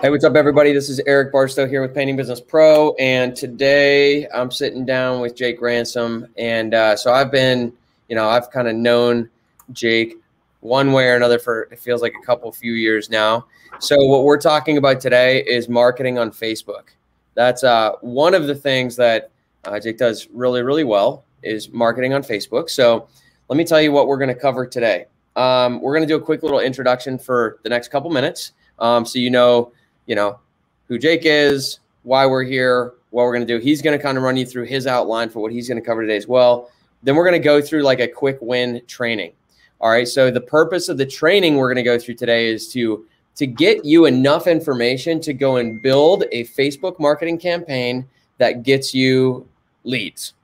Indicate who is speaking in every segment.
Speaker 1: Hey, what's up, everybody? This is Eric Barstow here with Painting Business Pro, and today I'm sitting down with Jake Ransom. And so I've been, I've kind of known Jake one way or another for it feels like a few years now. So what we're talking about today is marketing on Facebook. That's one of the things that Jake does really, really well is marketing on Facebook. So let me tell you what we're going to cover today. We're going to do a quick little introduction for the next couple minutes, so you know who Jake is, why we're here, what we're going to do. He's going to kind of run you through his outline for what he's going to cover today as well. Then we're going to go through like a quick win training. All right. So the purpose of the training we're going to go through today is to get you enough information to go and build a Facebook marketing campaign that gets you leads.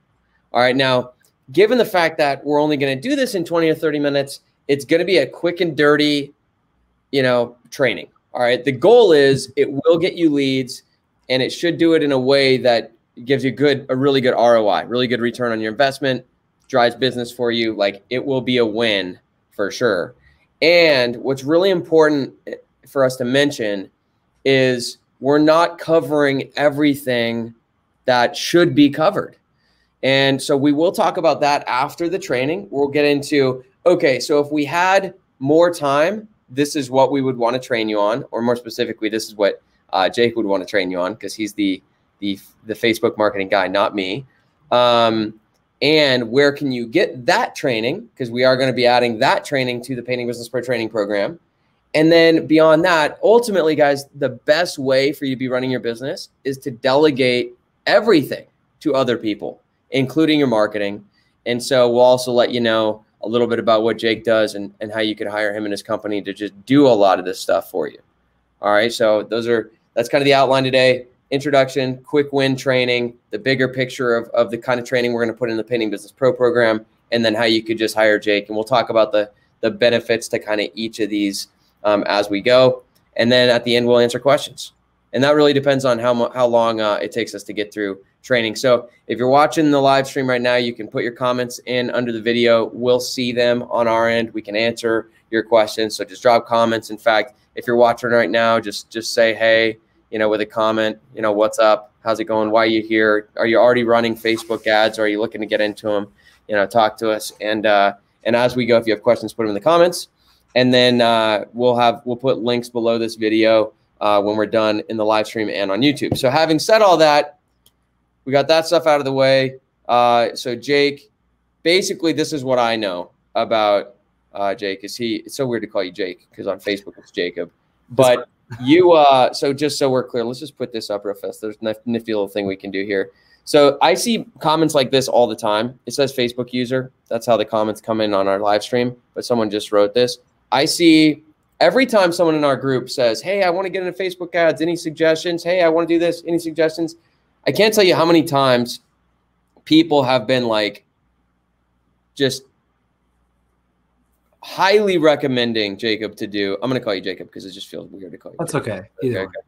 Speaker 1: All right. Now, given the fact that we're only going to do this in 20 or 30 minutes, it's going to be a quick and dirty, training. All right. The goal is it will get you leads, and it should do it in a way that gives you a really good ROI, really good return on your investment, drives business for you. Like, it will be a win for sure. And what's really important for us to mention is we're not covering everything that should be covered. And so we will talk about that after the training. We'll get into, okay, so if we had more time, this is what we would want to train you on, or more specifically, this is what Jake would want to train you on, because he's the Facebook marketing guy, not me. And where can you get that training? Because we are going to be adding that training to the Painting Business Pro training program. And then beyond that, ultimately, guys, the best way for you to be running your business is to delegate everything to other people, including your marketing. And so we'll also let you know a little bit about what Jake does and how you could hire him and his company to just do a lot of this stuff for you. All right. So that's kind of the outline today. Introduction, quick win training, the bigger picture of the kind of training we're going to put in the Painting Business Pro program, and then how you could just hire Jake. And we'll talk about the benefits to kind of each of these as we go. And then at the end, we'll answer questions. And that really depends on how long it takes us to get through training. So if you're watching the live stream right now, you can put your comments in under the video. We'll see them on our end. We can answer your questions. So just drop comments. In fact, if you're watching right now, just say, hey, with a comment, what's up? How's it going? Why are you here? Are you already running Facebook ads? Or are you looking to get into them? Talk to us. And as we go, if you have questions, put them in the comments. And then we'll put links below this video when we're done in the live stream and on YouTube. So having said all that, we got that stuff out of the way. So Jake, basically, this is what I know about Jake. It's so weird to call you Jake because on Facebook it's Jacob. But so just so we're clear, let's just put this up real fast. There's a nifty little thing we can do here. So I see comments like this all the time. It says Facebook user. That's how the comments come in on our live stream. But someone just wrote this. I see every time someone in our group says, hey, I want to get into Facebook ads. Any suggestions? Hey, I want to do this. Any suggestions? I can't tell you how many times people have been like just highly recommending Jacob to do. I'm going to call you Jacob because it just feels weird to call you.
Speaker 2: That's
Speaker 1: Jacob.
Speaker 2: okay. Either
Speaker 1: okay.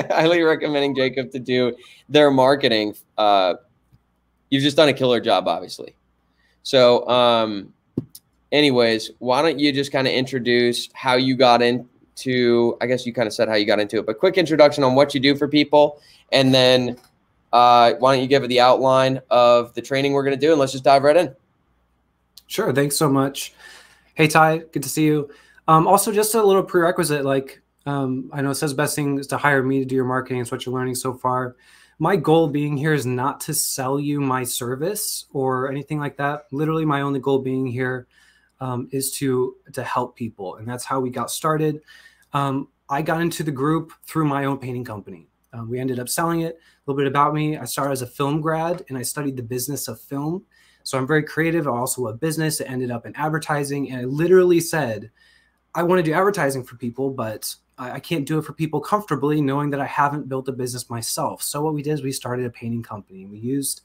Speaker 1: Highly recommending Jacob to do their marketing. You've just done a killer job, obviously. So anyways, why don't you just kind of introduce how you got into, I guess you kind of said how you got into it, but quick introduction on what you do for people. And then why don't you give it the outline of the training we're going to do, and let's just dive right in.
Speaker 2: Sure. Thanks so much. Hey, Ty, good to see you. Also, just a little prerequisite, I know it says best thing is to hire me to do your marketing. It's what you're learning so far. My goal being here is not to sell you my service or anything like that. Literally, my only goal being here is to help people. And that's how we got started. I got into the group through my own painting company. We ended up selling it. A little bit about me. I started as a film grad and I studied the business of film. So I'm very creative. I also love business. It ended up in advertising. And I literally said, I want to do advertising for people, but I can't do it for people comfortably knowing that I haven't built a business myself. So what we did is we started a painting company. We used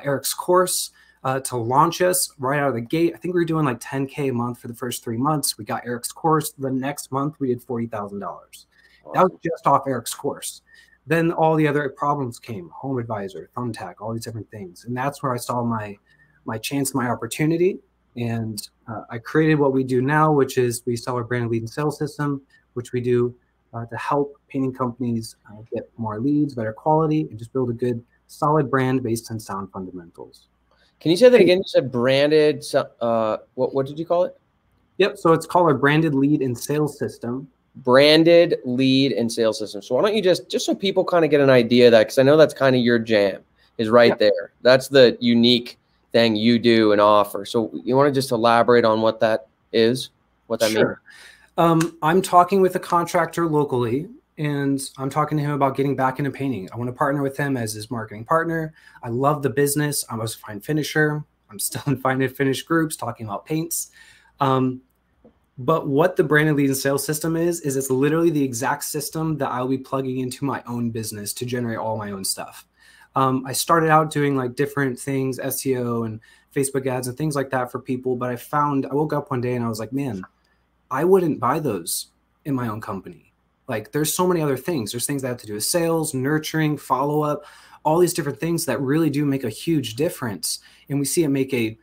Speaker 2: Eric's course to launch us right out of the gate. I think we were doing like $10K a month for the first 3 months. We got Eric's course. The next month we did $40,000. That was just off Eric's course. Then all the other problems came, Home Advisor, Thumbtack, all these different things. And that's where I saw my chance, my opportunity. And I created what we do now, which is we sell our brand lead and sales system, which we do to help painting companies get more leads, better quality, and just build a good, solid brand based on sound fundamentals.
Speaker 1: Can you say that again? You said branded. What did you call it?
Speaker 2: Yep. So it's called our branded lead and sales system.
Speaker 1: Branded lead and sales system. So why don't you just so people kind of get an idea of that, because I know that's kind of your jam is right there. That's the unique thing you do and offer. So you want to just elaborate on what that is, what that means?
Speaker 2: I'm talking with a contractor locally, and I'm talking to him about getting back into painting. I want to partner with him as his marketing partner. I love the business. I was a fine finisher. I'm still in fine and finish groups talking about paints. But what the branded lead and sales system is it's literally the exact system that I'll be plugging into my own business to generate all my own stuff. I started out doing like different things, SEO and Facebook ads and things like that for people. But I woke up one day and I was like, man, I wouldn't buy those in my own company. Like there's so many other things. There's things that have to do with sales, nurturing, follow-up, all these different things that really do make a huge difference. And we see it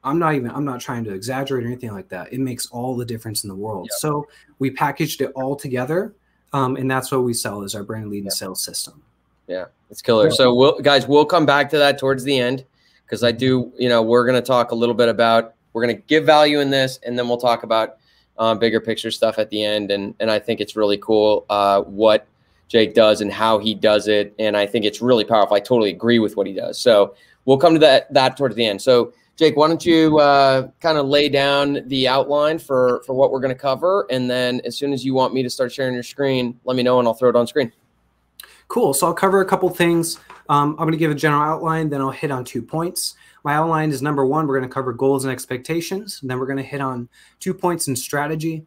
Speaker 2: I'm not trying to exaggerate or anything like that. It makes all the difference in the world. Yep. So we packaged it all together. And that's what we sell as our brand lead and sales system.
Speaker 1: Yeah, it's killer. Yeah. So we'll come back to that towards the end, because I do, we're going to talk a little bit about, we're going to give value in this, and then we'll talk about bigger picture stuff at the end. And I think it's really cool what Jake does and how he does it. And I think it's really powerful. I totally agree with what he does. So we'll come to that towards the end. So Jake, why don't you kind of lay down the outline for what we're going to cover. And then as soon as you want me to start sharing your screen, let me know and I'll throw it on screen.
Speaker 2: Cool. So I'll cover a couple things. I'm going to give a general outline, then I'll hit on 2 points. My outline is number 1, we're going to cover goals and expectations. And then we're going to hit on 2 points in strategy.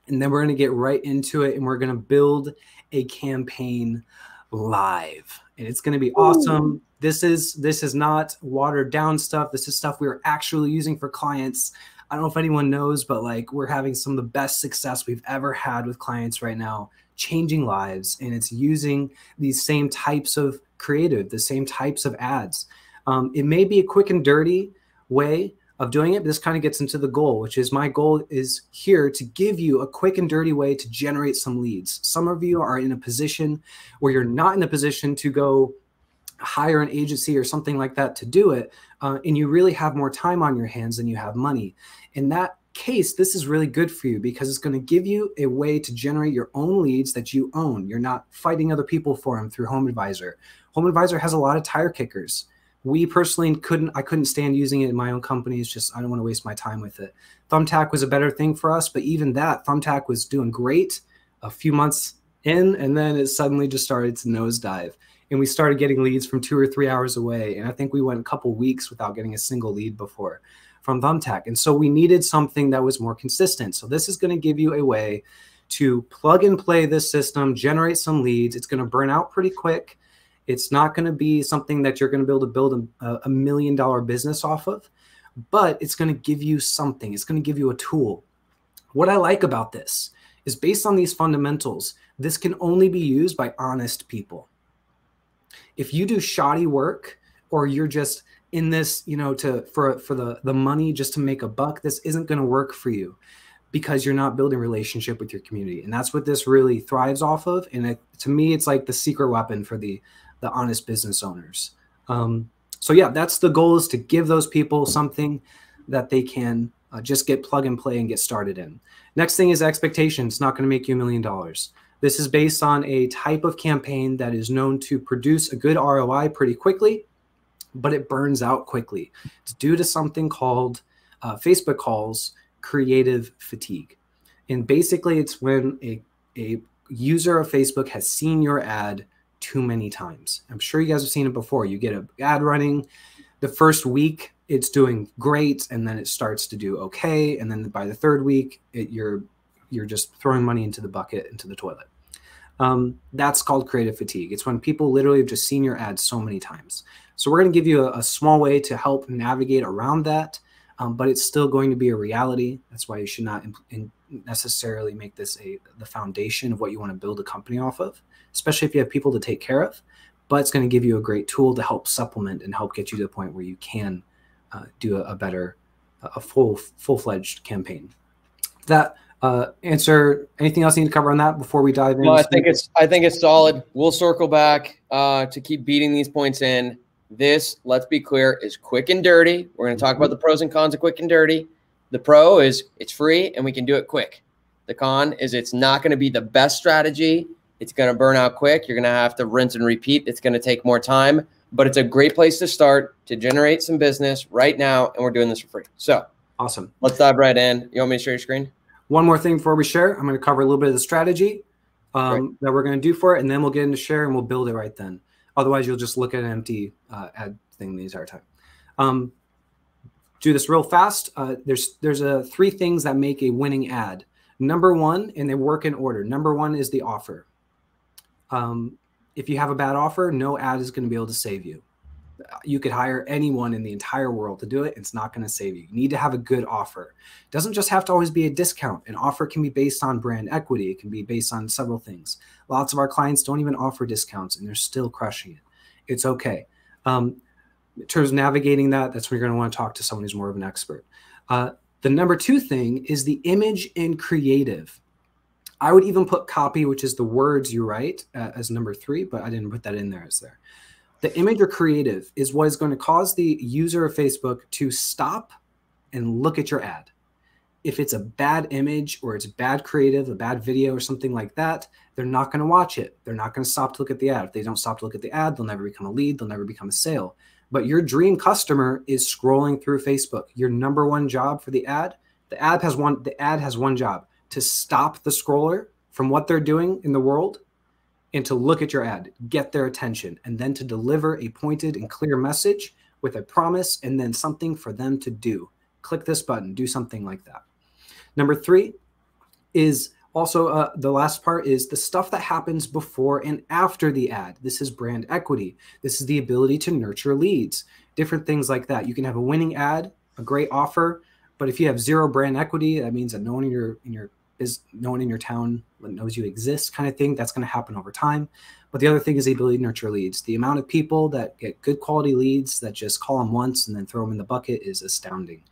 Speaker 2: And then we're going to get right into it. And we're going to build a campaign live. And it's going to be awesome. This is not watered down stuff. This is stuff we're actually using for clients. I don't know if anyone knows, but like we're having some of the best success we've ever had with clients right now, changing lives. And it's using these same types of creative, the same types of ads. It may be a quick and dirty way of doing it, but this kind of gets into the goal, which is my goal is here to give you a quick and dirty way to generate some leads. Some of you are in a position where you're not in a position to go hire an agency or something like that to do it. And you really have more time on your hands than you have money. In that case, this is really good for you because it's going to give you a way to generate your own leads that you own. You're not fighting other people for them through HomeAdvisor. HomeAdvisor has a lot of tire kickers. We personally I couldn't stand using it in my own company. It's just, I don't want to waste my time with it. Thumbtack was a better thing for us, but even that, Thumbtack was doing great a few months in, and then it suddenly just started to nosedive. And we started getting leads from 2 or 3 hours away. And I think we went a couple weeks without getting a single lead before from Thumbtack. And so we needed something that was more consistent. So this is going to give you a way to plug and play this system, generate some leads. It's going to burn out pretty quick. It's not going to be something that you're going to be able to build a $1 million business off of, but it's going to give you something. It's going to give you a tool. What I like about this is based on these fundamentals, this can only be used by honest people. If you do shoddy work or you're just in this, for the money just to make a buck, this isn't going to work for you because you're not building a relationship with your community. And that's what this really thrives off of. And to me, it's like the secret weapon for the honest business owners. So yeah, that's the goal, is to give those people something that they can just get plug and play and get started in. Next thing is expectations. It's not going to make you $1 million. This is based on a type of campaign that is known to produce a good ROI pretty quickly, but it burns out quickly. It's due to something called Facebook calls creative fatigue. And basically it's when a user of Facebook has seen your ad too many times. I'm sure you guys have seen it before. You get an ad running. The first week, it's doing great, and then it starts to do okay. And then by the third week, you're just throwing money into the bucket, into the toilet. That's called creative fatigue. It's when people literally have just seen your ads so many times. So we're going to give you a small way to help navigate around that, but it's still going to be a reality. That's why you should not necessarily make this the foundation of what you want to build a company off of, especially if you have people to take care of. But it's going to give you a great tool to help supplement and help get you to the point where you can do a better, full-fledged campaign. That Answer anything else you need to cover on that before we dive in?
Speaker 1: No, I think it's solid. We'll circle back to keep beating these points in. This, let's be clear, is quick and dirty. We're going to talk about the pros and cons of quick and dirty. The pro is it's free and we can do it quick. The con is it's not going to be the best strategy. It's going to burn out quick. You're going to have to rinse and repeat. It's going to take more time, but it's a great place to start to generate some business right now, and we're doing this for free. So
Speaker 2: awesome.
Speaker 1: Let's dive right in. You want me to share your screen?
Speaker 2: One more thing before we share. I'm going to cover a little bit of the strategy that we're going to do for it, and then we'll get into share and we'll build it right then. Otherwise, you'll just look at an empty ad thing the entire time. Do this real fast. There's three things that make a winning ad. Number one, and they work in order. Number one is the offer. If you have a bad offer, no ad is going to be able to save you. You could hire anyone in the entire world to do it. It's not going to save you. You need to have a good offer. It doesn't just have to always be a discount. An offer can be based on brand equity. It can be based on several things. Lots of our clients don't even offer discounts, and they're still crushing it. It's okay. In terms of navigating that, that's when you're going to want to talk to someone who's more of an expert. The number two thing is the image and creative. I would even put copy, which is the words you write, as number three, but I didn't put that in there as there. The image or creative is what is going to cause the user of Facebook to stop and look at your ad. If it's a bad image or it's bad creative, a bad video or something like that, they're not going to watch it. They're not going to stop to look at the ad. If they don't stop to look at the ad, they'll never become a lead. They'll never become a sale. But your dream customer is scrolling through Facebook. Your number one job for the ad has one job: to stop the scroller from what they're doing in the world and to look at your ad, get their attention, and then to deliver a pointed and clear message with a promise and then something for them to do. Click this button, do something like that. Number three is also the last part is the stuff that happens before and after the ad. This is brand equity. This is the ability to nurture leads, different things like that. You can have a winning ad, a great offer, but if you have zero brand equity, that means that no one in your town knows you exist, kind of thing. That's going to happen over time. But the other thing is the ability to nurture leads. The amount of people that get good quality leads that just call them once and then throw them in the bucket is astounding.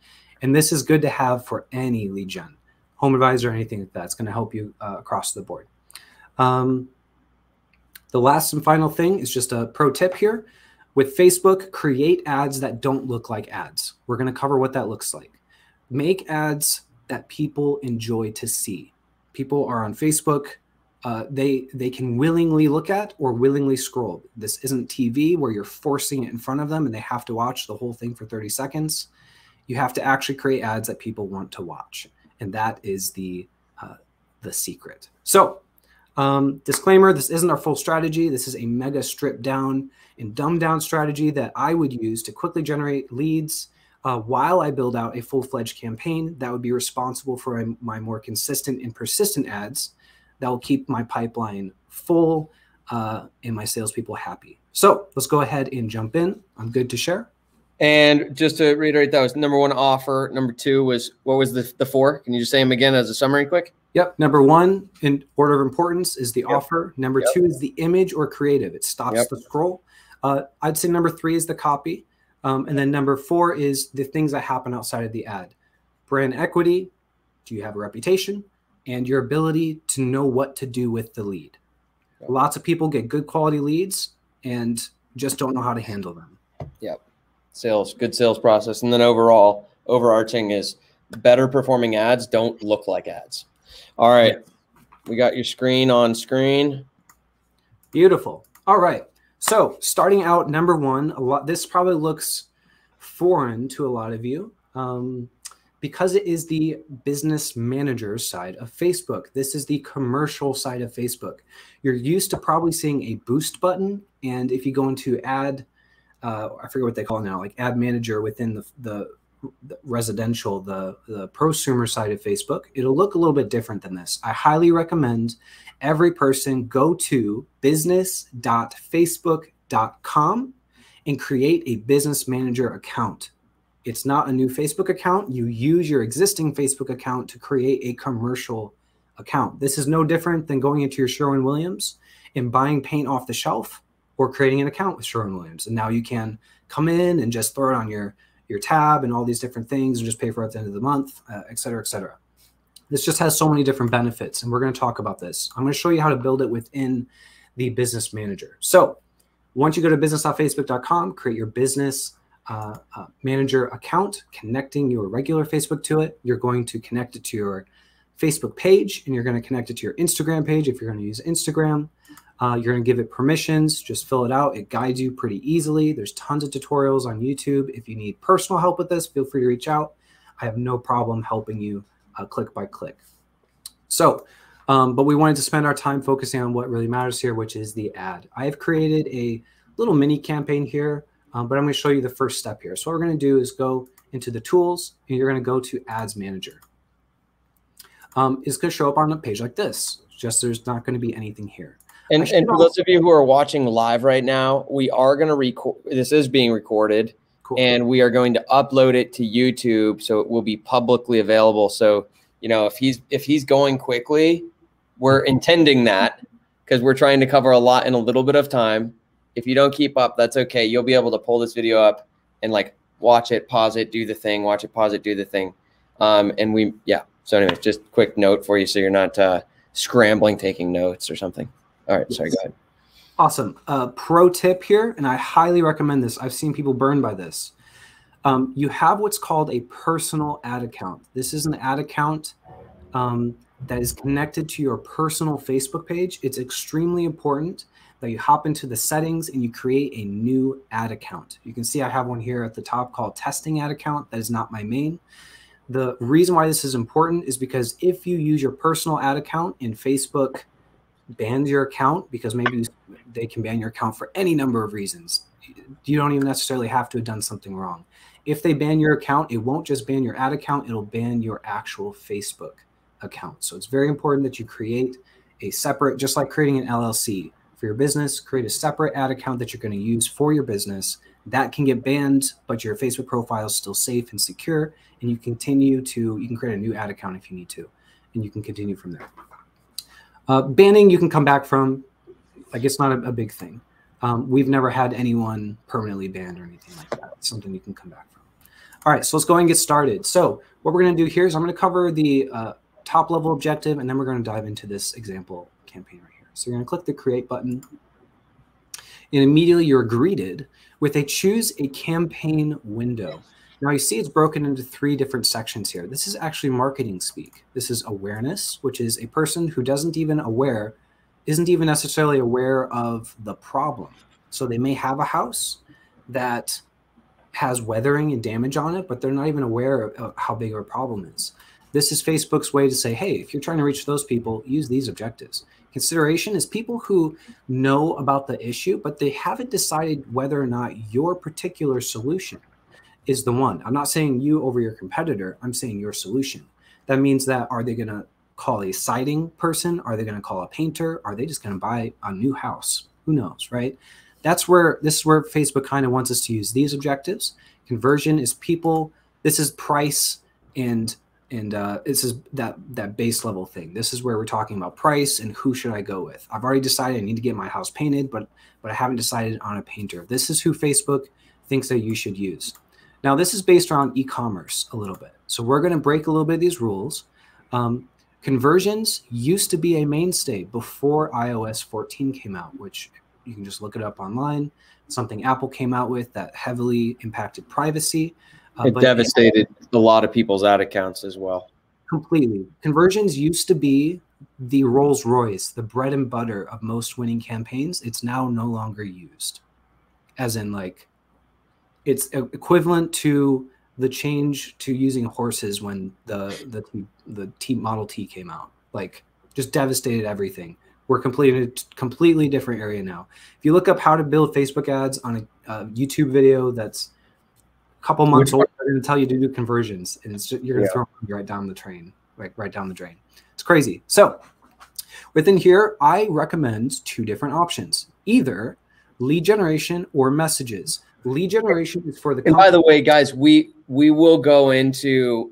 Speaker 2: And this is good to have for any lead gen, Home Advisor, anything like that. It's going to help you across the board. The last and final thing is just a pro tip here. With Facebook, create ads that don't look like ads. We're going to cover what that looks like. Make ads that people enjoy to see. People are on Facebook. They can willingly look at or willingly scroll. This isn't TV where you're forcing it in front of them and they have to watch the whole thing for 30 seconds. You have to actually create ads that people want to watch. And that is the secret. So disclaimer, this isn't our full strategy. This is a mega stripped down and dumbed down strategy that I would use to quickly generate leads while I build out a full-fledged campaign that would be responsible for my more consistent and persistent ads that will keep my pipeline full and my salespeople happy. So let's go ahead and jump in. I'm good to share.
Speaker 1: And just to reiterate, that was number one, offer. Number two was, what was the four? Can you just say them again as a summary quick?
Speaker 2: Yep. Number one in order of importance is the offer. Number two is the image or creative. It stops the scroll. I'd say number three is the copy. And then number four is the things that happen outside of the ad. Brand equity, do you have a reputation? And your ability to know what to do with the lead. Yep. Lots of people get good quality leads and just don't know how to handle them.
Speaker 1: Yep. Good sales process. And then overarching is better performing ads don't look like ads. All right. Yep. We got your screen on screen.
Speaker 2: Beautiful. All right. So starting out, number one, this probably looks foreign to a lot of you because it is the business manager side of Facebook. This is the commercial side of Facebook. You're used to probably seeing a boost button. And if you go into ad, I forget what they call it now, like ad manager within the residential, the prosumer side of Facebook, it'll look a little bit different than this. I highly recommend every person go to business.facebook.com and create a business manager account. It's not a new Facebook account. You use your existing Facebook account to create a commercial account. This is no different than going into your Sherwin-Williams and buying paint off the shelf or creating an account with Sherwin-Williams. And now you can come in and just throw it on your tab and all these different things and just pay for it at the end of the month, et cetera, et cetera. This just has so many different benefits, and we're going to talk about this. I'm going to show you how to build it within the Business Manager. So once you go to business.facebook.com, create your business manager account, connecting your regular Facebook to it. You're going to connect it to your Facebook page, and you're going to connect it to your Instagram page if you're going to use Instagram. You're going to give it permissions. Just fill it out. It guides you pretty easily. There's tons of tutorials on YouTube. If you need personal help with this, feel free to reach out. I have no problem helping you click by click. So, but we wanted to spend our time focusing on what really matters here, which is the ad. I have created a little mini campaign here, but I'm going to show you the first step here. So what we're going to do is go into the tools, and you're going to go to Ads Manager. It's going to show up on a page like this. Just there's not going to be anything here.
Speaker 1: And for those of you who are watching live right now, we are going to record. This is being recorded, cool. And we are going to upload it to YouTube, so it will be publicly available. So, you know, if he's going quickly, we're intending that because we're trying to cover a lot in a little bit of time. If you don't keep up, that's okay. You'll be able to pull this video up and like watch it, pause it, do the thing, watch it, pause it, do the thing. So anyways, just quick note for you so you're not scrambling taking notes or something. All right, sorry, go ahead.
Speaker 2: Awesome. Pro tip here, and I highly recommend this. I've seen people burned by this. You have what's called a personal ad account. This is an ad account that is connected to your personal Facebook page. It's extremely important that you hop into the settings and you create a new ad account. You can see I have one here at the top called testing ad account. That is not my main. The reason why this is important is because if you use your personal ad account and Facebook bans your account, because maybe they can ban your account for any number of reasons. You don't even necessarily have to have done something wrong. If they ban your account, it won't just ban your ad account, it'll ban your actual Facebook account. So it's very important that you create a separate, just like creating an LLC for your business, create a separate ad account that you're going to use for your business. That can get banned, but your Facebook profile is still safe and secure, and you can create a new ad account if you need to, and you can continue from there. Banning, you can come back from, like it's not a big thing. We've never had anyone permanently banned or anything like that. It's something you can come back from. All right, so let's go ahead and get started. So what we're going to do here is I'm going to cover the top level objective, and then we're going to dive into this example campaign right here. So you're going to click the create button, and immediately you're greeted with a choose a campaign window. Now you see it's broken into 3 different sections here. This is actually marketing speak. This is awareness, which is a person who isn't even necessarily aware of the problem. So they may have a house that has weathering and damage on it, but they're not even aware of how big of a problem is. This is Facebook's way to say, hey, if you're trying to reach those people, use these objectives. Consideration is people who know about the issue, but they haven't decided whether or not your particular solution is the one. I'm not saying you over your competitor. I'm saying your solution. That means that are they going to call a siding person? Are they going to call a painter? Are they just going to buy a new house? Who knows, right? This is where Facebook kind of wants us to use these objectives. Conversion is people. This is price and this is that base level thing. This is where we're talking about price and who should I go with. I've already decided I need to get my house painted, but I haven't decided on a painter. This is who Facebook thinks that you should use. Now, this is based around e-commerce a little bit. So we're going to break a little bit of these rules. Conversions used to be a mainstay before iOS 14 came out, which you can just look it up online. Something Apple came out with that heavily impacted privacy.
Speaker 1: It devastated a lot of people's ad accounts as well.
Speaker 2: Completely. Conversions used to be the Rolls Royce, the bread and butter of most winning campaigns. It's now no longer used. As in, like, it's equivalent to the change to using horses when the Model T came out. Like, just devastated everything. We're completely different area now. If you look up how to build Facebook ads on a YouTube video that's a couple months old, they're going to tell you to do conversions, and it's just, you're going to throw money right down the drain, right down the drain. It's crazy. So within here, I recommend 2 different options: either lead generation or messages. Lead generation is for the company.
Speaker 1: And by the way, guys, we will go into,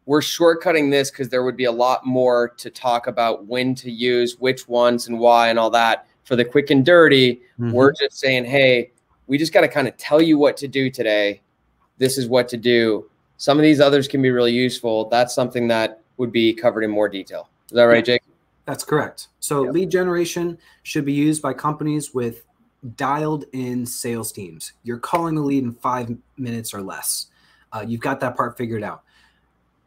Speaker 1: we're shortcutting this because there would be a lot more to talk about when to use which ones and why and all that. For the quick and dirty, we're just saying, hey, we just got to kind of tell you what to do today. This is what to do. Some of these others can be really useful. That's something that would be covered in more detail. Is that right, Jake?
Speaker 2: That's correct. So lead generation should be used by companies with dialed in sales teams. You're calling the lead in 5 minutes or less. You've got that part figured out.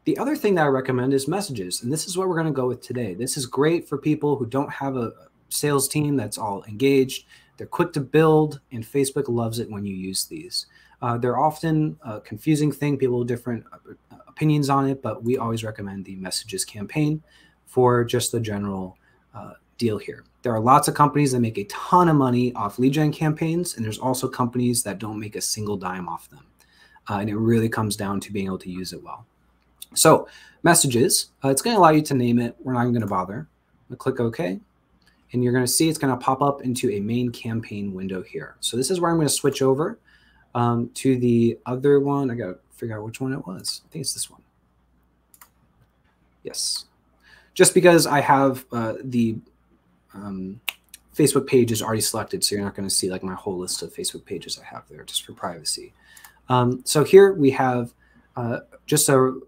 Speaker 2: The other thing that I recommend is messages. And this is what we're going to go with today. This is great for people who don't have a sales team that's all engaged. They're quick to build, and Facebook loves it when you use these. They're often a confusing thing. People have different opinions on it, but we always recommend the messages campaign for just the general deal here. There are lots of companies that make a ton of money off lead gen campaigns, and there's also companies that don't make a single dime off them. And it really comes down to being able to use it well. So messages, it's going to allow you to name it. We're not even going to bother. We'll click OK. And you're going to see it's going to pop up into a main campaign window here. So this is where I'm going to switch over to the other one. I got to figure out which one it was. I think it's this one. Yes. Just because I have the Facebook page is already selected, so you're not going to see like my whole list of Facebook pages I have there just for privacy. So here we have just a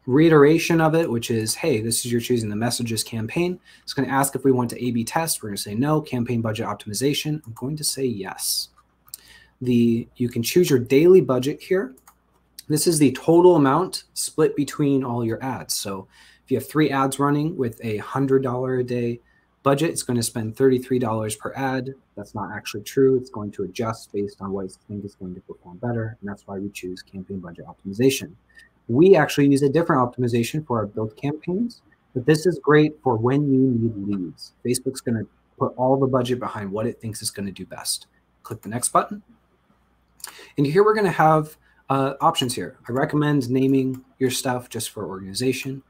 Speaker 2: reiteration of it, which is, hey, this is you're choosing the messages campaign. It's going to ask if we want to A/B test. We're going to say no. Campaign budget optimization. I'm going to say yes. You can choose your daily budget here. This is the total amount split between all your ads. So if you have 3 ads running with a $100 a day budget, it's going to spend $33 per ad. That's not actually true. It's going to adjust based on what it thinks is going to perform better. And that's why we choose campaign budget optimization. We actually use a different optimization for our build campaigns, but this is great for when you need leads. Facebook's going to put all the budget behind what it thinks is going to do best. Click the next button. And here we're going to have options here. I recommend naming your stuff just for organization.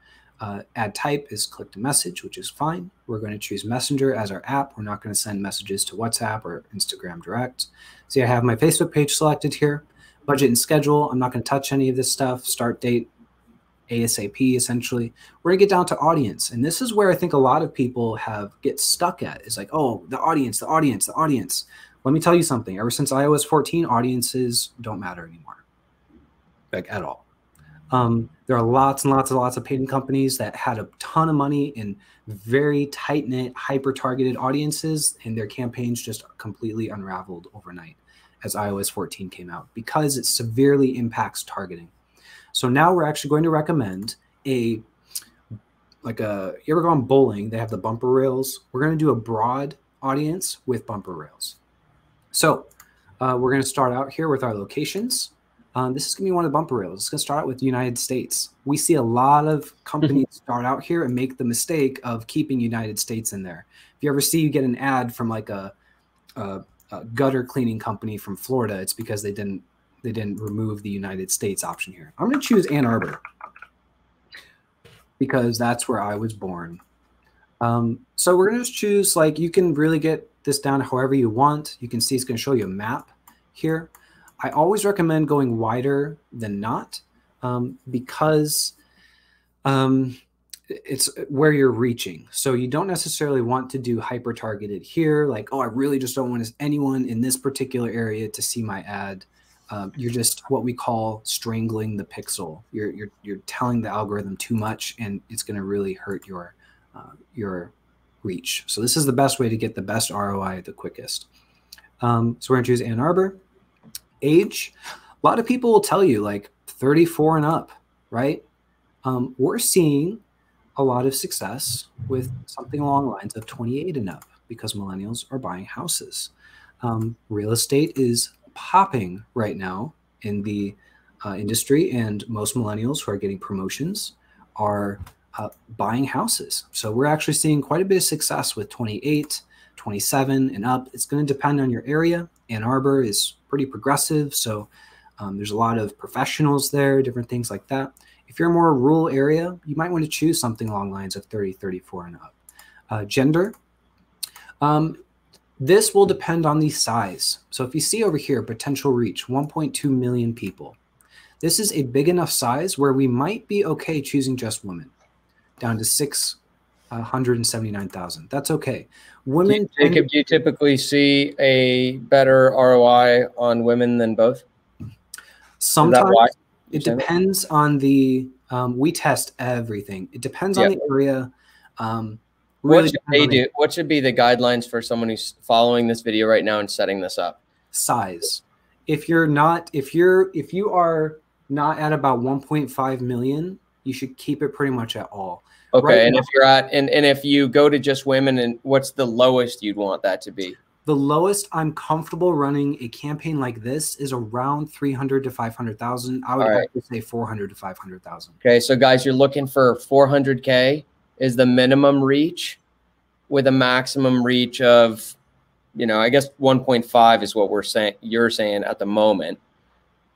Speaker 2: Ad type is click to message, which is fine. We're going to choose Messenger as our app. We're not going to send messages to WhatsApp or Instagram Direct. See, I have my Facebook page selected here. Budget and schedule. I'm not going to touch any of this stuff. Start date, ASAP, essentially. We're going to get down to audience. And this is where I think a lot of people get stuck at. Is like, oh, the audience, the audience, the audience. Let me tell you something. Ever since iOS 14, audiences don't matter anymore, like at all. There are lots and lots of paid companies that had a ton of money in very tight-knit, hyper-targeted audiences, and their campaigns just completely unraveled overnight as iOS 14 came out because it severely impacts targeting. So now we're actually going to recommend you ever go on bowling, they have the bumper rails. We're going to do a broad audience with bumper rails. So we're going to start out here with our locations. This is going to be one of the bumper rails. It's going to start out with the United States. We see a lot of companies start out here and make the mistake of keeping United States in there. If you ever see you get an ad from like a gutter cleaning company from Florida, it's because they didn't remove the United States option here. I'm going to choose Ann Arbor because that's where I was born. So we're going to just choose, like, you can really get this down however you want. You can see it's going to show you a map here. I always recommend going wider than not because it's where you're reaching. So you don't necessarily want to do hyper targeted here. Like, oh, I really just don't want anyone in this particular area to see my ad. You're just what we call strangling the pixel. You're telling the algorithm too much, and it's going to really hurt your reach. So this is the best way to get the best ROI the quickest. So we're going to choose Ann Arbor. Age, a lot of people will tell you like 34 and up, right? We're seeing a lot of success with something along the lines of 28 and up because millennials are buying houses. Real estate is popping right now in the industry, and most millennials who are getting promotions are buying houses. So we're actually seeing quite a bit of success with 28, 27 and up. It's going to depend on your area. Ann Arbor is pretty progressive, so there's a lot of professionals there, different things like that. If you're a more rural area, you might want to choose something along the lines of 30, 34 and up. Gender, this will depend on the size. So if you see over here, potential reach, 1.2 million people. This is a big enough size where we might be okay choosing just women, down to 679,000. That's okay. Women.
Speaker 1: Jacob, do you typically see a better ROI on women than both?
Speaker 2: Sometimes it depends on the We test everything. It depends on
Speaker 1: Yeah.
Speaker 2: the area.
Speaker 1: What
Speaker 2: Really
Speaker 1: should
Speaker 2: depends
Speaker 1: they
Speaker 2: on the
Speaker 1: do? What should be the guidelines for someone who's following this video right now and setting this up?
Speaker 2: size. If you are not at about 1.5 million, you should keep it pretty much at all.
Speaker 1: Okay,
Speaker 2: Right
Speaker 1: and
Speaker 2: now,
Speaker 1: if you're at and if you go to just women, and what's the lowest you'd want that to be?
Speaker 2: the lowest I'm comfortable running a campaign like this is around 300 to 500,000. I would
Speaker 1: All right.
Speaker 2: actually say 400 to 500,000.
Speaker 1: Okay, so guys, you're looking for 400K is the minimum reach, with a maximum reach of, you know, I guess 1.5 is what we're saying. You're saying at the moment,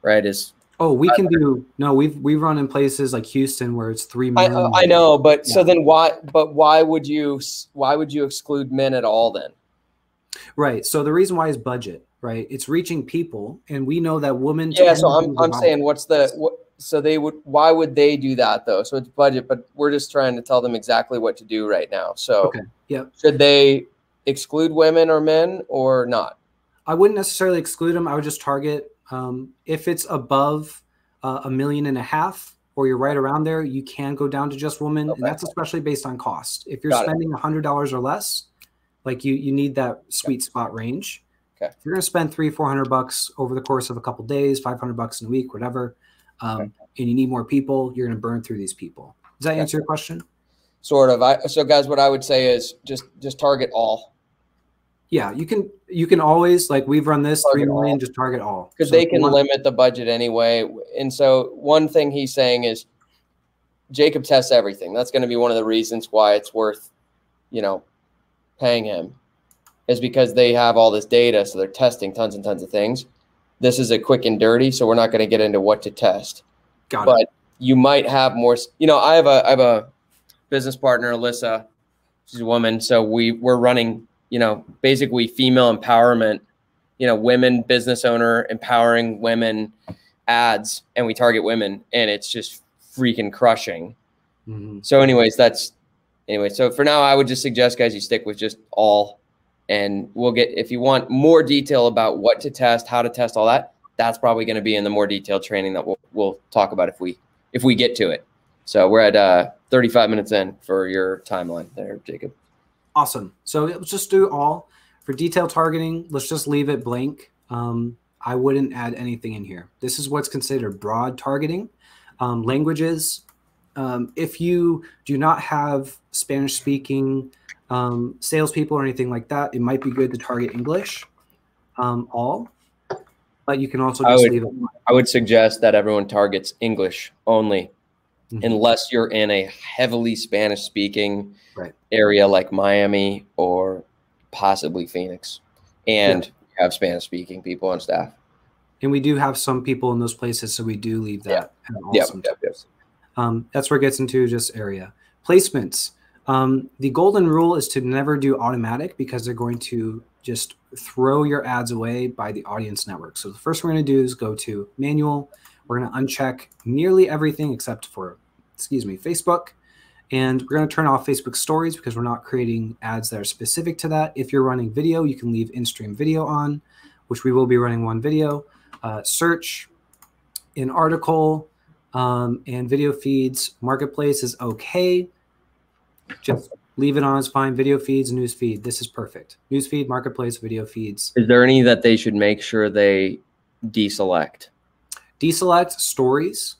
Speaker 1: right? Is
Speaker 2: Oh, we can do no. We've run in places like Houston where it's 3 million.
Speaker 1: I know, but
Speaker 2: Yeah.
Speaker 1: so then why? But why would you exclude men at all then?
Speaker 2: Right. So the reason why is budget, right? It's reaching people, and we know that women.
Speaker 1: Yeah.
Speaker 2: tend
Speaker 1: So
Speaker 2: to
Speaker 1: I'm
Speaker 2: divide.
Speaker 1: saying so they would, why would they do that though? So it's budget, but we're just trying to tell them exactly what to do right now. So
Speaker 2: Okay. Yep.
Speaker 1: should they exclude women or men or not?
Speaker 2: I wouldn't necessarily exclude them. I would just target if it's above 1.5 million, or you're right around there, you can go down to just women, and that's especially based on cost. If you're spending $100 or less, like you need that sweet spot range.
Speaker 1: Okay.
Speaker 2: If you're going to spend $300-400 over the course of a couple of days, $500 in a week, whatever, and you need more people, you're going to burn through these people. Does that answer your question?
Speaker 1: Sort of. So guys, what I would say is just target all.
Speaker 2: Yeah, you can always, like, we've run this
Speaker 1: Target
Speaker 2: 3 million,
Speaker 1: all.
Speaker 2: just target all.
Speaker 1: Because
Speaker 2: So
Speaker 1: they can limit the budget anyway. And so one thing he's saying is Jacob tests everything. That's going to be one of the reasons why it's worth, you know, paying him, is because they have all this data. So they're testing tons and tons of things. This is a quick and dirty, so we're not going to get into what to test. But you might have more, you know, I have a business partner, Alyssa. She's a woman. So we're running, you know, basically female empowerment, you know, women business owner empowering women ads, and we target women, and it's just freaking crushing.
Speaker 2: Mm-hmm.
Speaker 1: So anyways, so for now, I would just suggest, guys, you stick with just all, and we'll get, if you want more detail about what to test, how to test, all that, that's probably going to be in the more detailed training that we'll talk about if we get to it. So we're at 35 minutes in for your timeline there, Jacob.
Speaker 2: Awesome. So let's just do all. For detailed targeting, let's just leave it blank. I wouldn't add anything in here. This is what's considered broad targeting. Languages, if you do not have Spanish-speaking salespeople or anything like that, it might be good to target English, all. But you can also just leave it blank.
Speaker 1: I would suggest that everyone targets English only, unless you're in a heavily Spanish-speaking area like Miami or possibly Phoenix, and have Spanish-speaking people on staff.
Speaker 2: And we do have some people in those places, so we do leave that. That's where it gets into just area. Placements. The golden rule is to never do automatic, because they're going to just throw your ads away by the audience network. So the first we're going to do is go to manual. We're going to uncheck nearly everything except for, Facebook. And we're going to turn off Facebook stories, because we're not creating ads that are specific to that. If you're running video, you can leave in-stream video on, which we will be running one video. Search, an article, and video feeds. Marketplace is okay. Just leave it on as fine. Video feeds, news feed. This is perfect. News feed, marketplace, video feeds.
Speaker 1: Is there any that they should make sure they deselect?
Speaker 2: Deselect stories.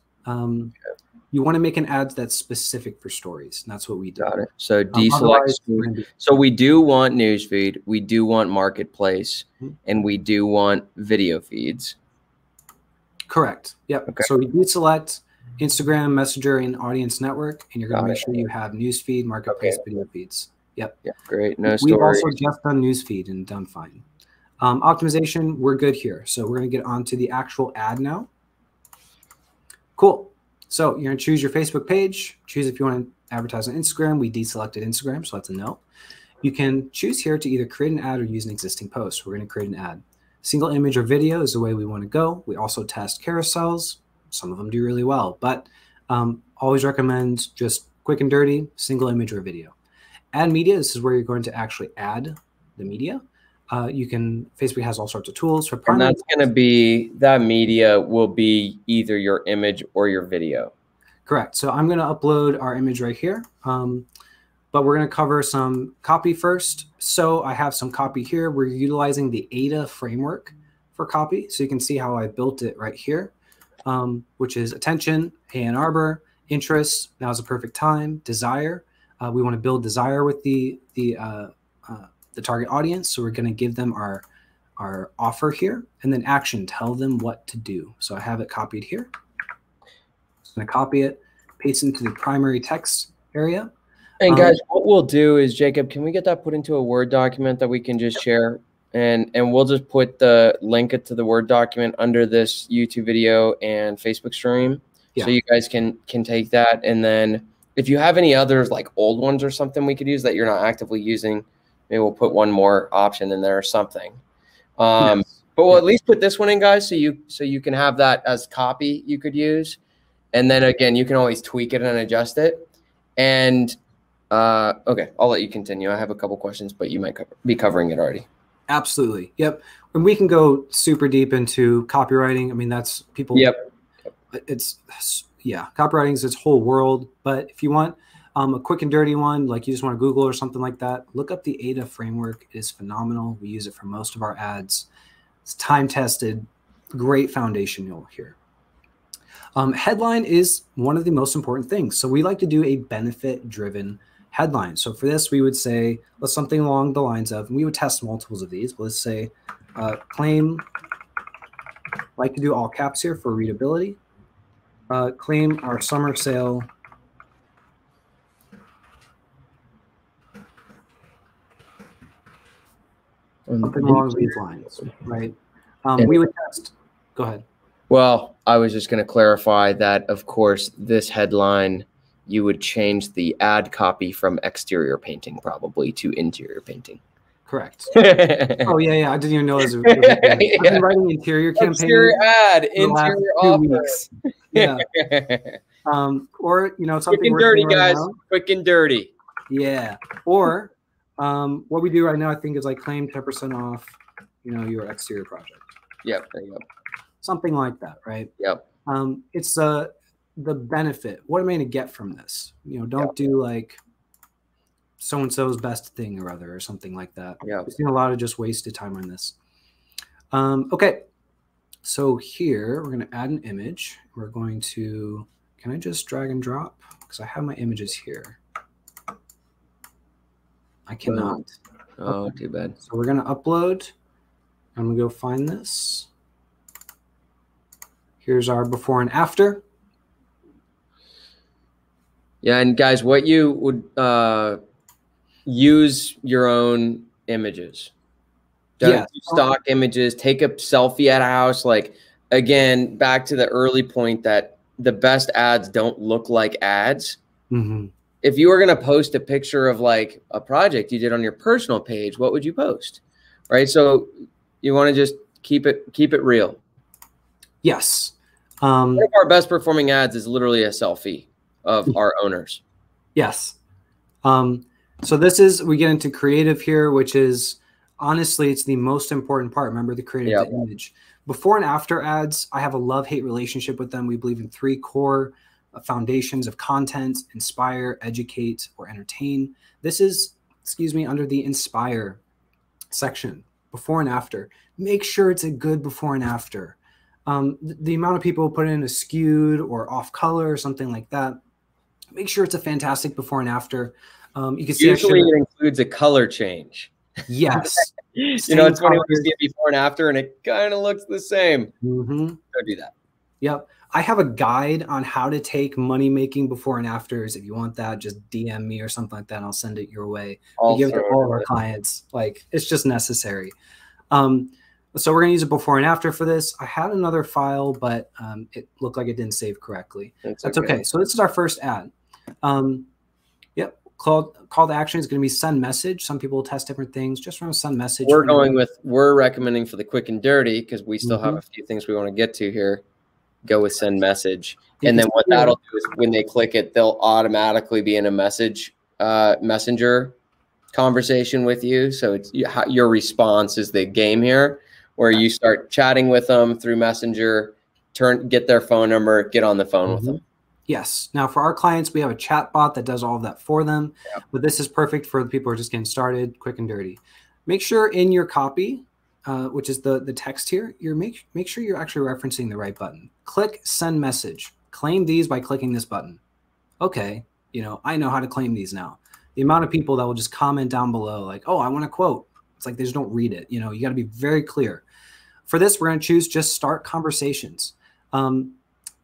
Speaker 2: You want to make an ad that's specific for stories, and that's what we do.
Speaker 1: Got it. So deselect. So we do want newsfeed, we do want marketplace, and we do want video feeds.
Speaker 2: Correct. Yep. Okay. So we deselect Instagram, Messenger, and Audience Network, and you're going to make sure you have newsfeed, marketplace, video feeds. Yep.
Speaker 1: Yeah. Great. No
Speaker 2: We've
Speaker 1: stories.
Speaker 2: also just done newsfeed and done fine. Optimization, we're good here. So we're going to get onto the actual ad now. Cool. So you're going to choose your Facebook page. Choose if you want to advertise on Instagram. We deselected Instagram, so that's a no. You can choose here to either create an ad or use an existing post. We're going to create an ad. Single image or video is the way we want to go. We also test carousels. Some of them do really well, but always recommend just quick and dirty, single image or video. Add media, this is where you're going to actually add the media. Facebook has all sorts of tools for
Speaker 1: primary. And that's going to be, that media will be either your image or your video.
Speaker 2: Correct. So I'm going to upload our image right here. But we're going to cover some copy first. So I have some copy here. We're utilizing the Ada framework for copy. So you can see how I built it right here, which is attention, Ann Arbor, interest, now's a perfect time, desire. We want to build desire with the target audience. So we're going to give them our offer here, and then action, tell them what to do. So I have it copied here. I'm going to copy it, paste it into the primary text area.
Speaker 1: And guys, what we'll do is, Jacob, can we get that put into a Word document that we can just share? And we'll just put the link to the Word document under this YouTube video and Facebook stream. Yeah. So you guys can take that. And then if you have any others, like old ones or something we could use that you're not actively using, maybe we'll put one more option in there or something. Yes. But we'll at least put this one in, guys, so you can have that as copy you could use. And then again, you can always tweak it and adjust it. And okay, I'll let you continue. I have a couple questions, but you might be covering it already.
Speaker 2: Absolutely. Yep. And we can go super deep into copywriting. I mean, that's people. Yep. It's, yeah, copywriting is its whole world. But if you want a quick and dirty one, like you just want to Google or something like that, look up the Ada framework. It is phenomenal. We use it for most of our ads. It's time tested, great foundation you'll hear. Headline is one of the most important things. So we like to do a benefit driven headline. So for this, we would say, let's something along the lines of, and we would test multiples of these. Let's say claim, like to do all caps here for readability. Claim our summer sale something along these lines, right? We would test. Go ahead.
Speaker 1: Well, I was just going to clarify that, of course, this headline, you would change the ad copy from exterior painting probably to interior painting.
Speaker 2: Correct. Oh, yeah. I didn't even know it was I've been writing interior campaign.
Speaker 1: Exterior ad, interior offer.
Speaker 2: Yeah. Or, you know, something
Speaker 1: quick and dirty, guys. Now. Quick and dirty.
Speaker 2: Yeah. Or what we do right now, I think, is like claim 10% off, you know, your exterior project.
Speaker 1: Yep. There you go.
Speaker 2: Something like that, right?
Speaker 1: Yep.
Speaker 2: It's the benefit. What am I going to get from this? You know, don't do like so-and-so's best thing or other or something like that.
Speaker 1: Yeah.
Speaker 2: We've seen a lot of just wasted time on this. Okay. So here we're going to add an image. We're going to, can I just drag and drop? Because I have my images here. I cannot.
Speaker 1: Oh, too bad.
Speaker 2: So we're going to upload. I'm going to go find this. Here's our before and after.
Speaker 1: Yeah, and guys, what you would use your own images. Don't do stock images. Take a selfie at a house. Like, again, back to the early point that the best ads don't look like ads.
Speaker 2: Mm-hmm.
Speaker 1: If you were going to post a picture of like a project you did on your personal page, what would you post? Right? So you want to just keep it real.
Speaker 2: Yes.
Speaker 1: One of our best performing ads is literally a selfie of our owners.
Speaker 2: Yes. So this is, we get into creative here, which is honestly, it's the most important part. Remember the creative image. Before and after ads, I have a love-hate relationship with them. We believe in 3 core foundations of content: inspire, educate, or entertain. This is, under the inspire section, before and after. Make sure it's a good before and after. The amount of people put in a skewed or off color or something like that, make sure it's a fantastic before and after. You can see
Speaker 1: usually it includes a color change.
Speaker 2: Yes.
Speaker 1: You know, it's funny when you see it before and after and it kind of looks the same.
Speaker 2: Mm-hmm.
Speaker 1: Don't do that.
Speaker 2: Yep. I have a guide on how to take money making before and afters. If you want that, just DM me or something like that, and I'll send it your way. We give it to all of our clients. Like, it's just necessary. So we're going to use a before and after for this. I had another file, but it looked like it didn't save correctly. That's okay. So this is our first ad. Yep. Call to action is going to be send message. Some people will test different things. Just run a send message.
Speaker 1: We're recommending for the quick and dirty, because we still have a few things we want to get to here. Go with send message. And then what that'll do is when they click it, they'll automatically be in a messenger conversation with you. So it's your response is the game here, where you start chatting with them through Messenger, get their phone number, get on the phone with them.
Speaker 2: Yes. Now for our clients, we have a chat bot that does all of that for them, but this is perfect for the people who are just getting started, quick and dirty. Make sure in your copy, which is the text here, make sure you're actually referencing the right button. Click send message. Claim these by clicking this button. Okay, I know how to claim these now. The amount of people that will just comment down below like, oh, I want a quote. It's like they just don't read it. You got to be very clear. For this, we're going to choose just start conversations. They're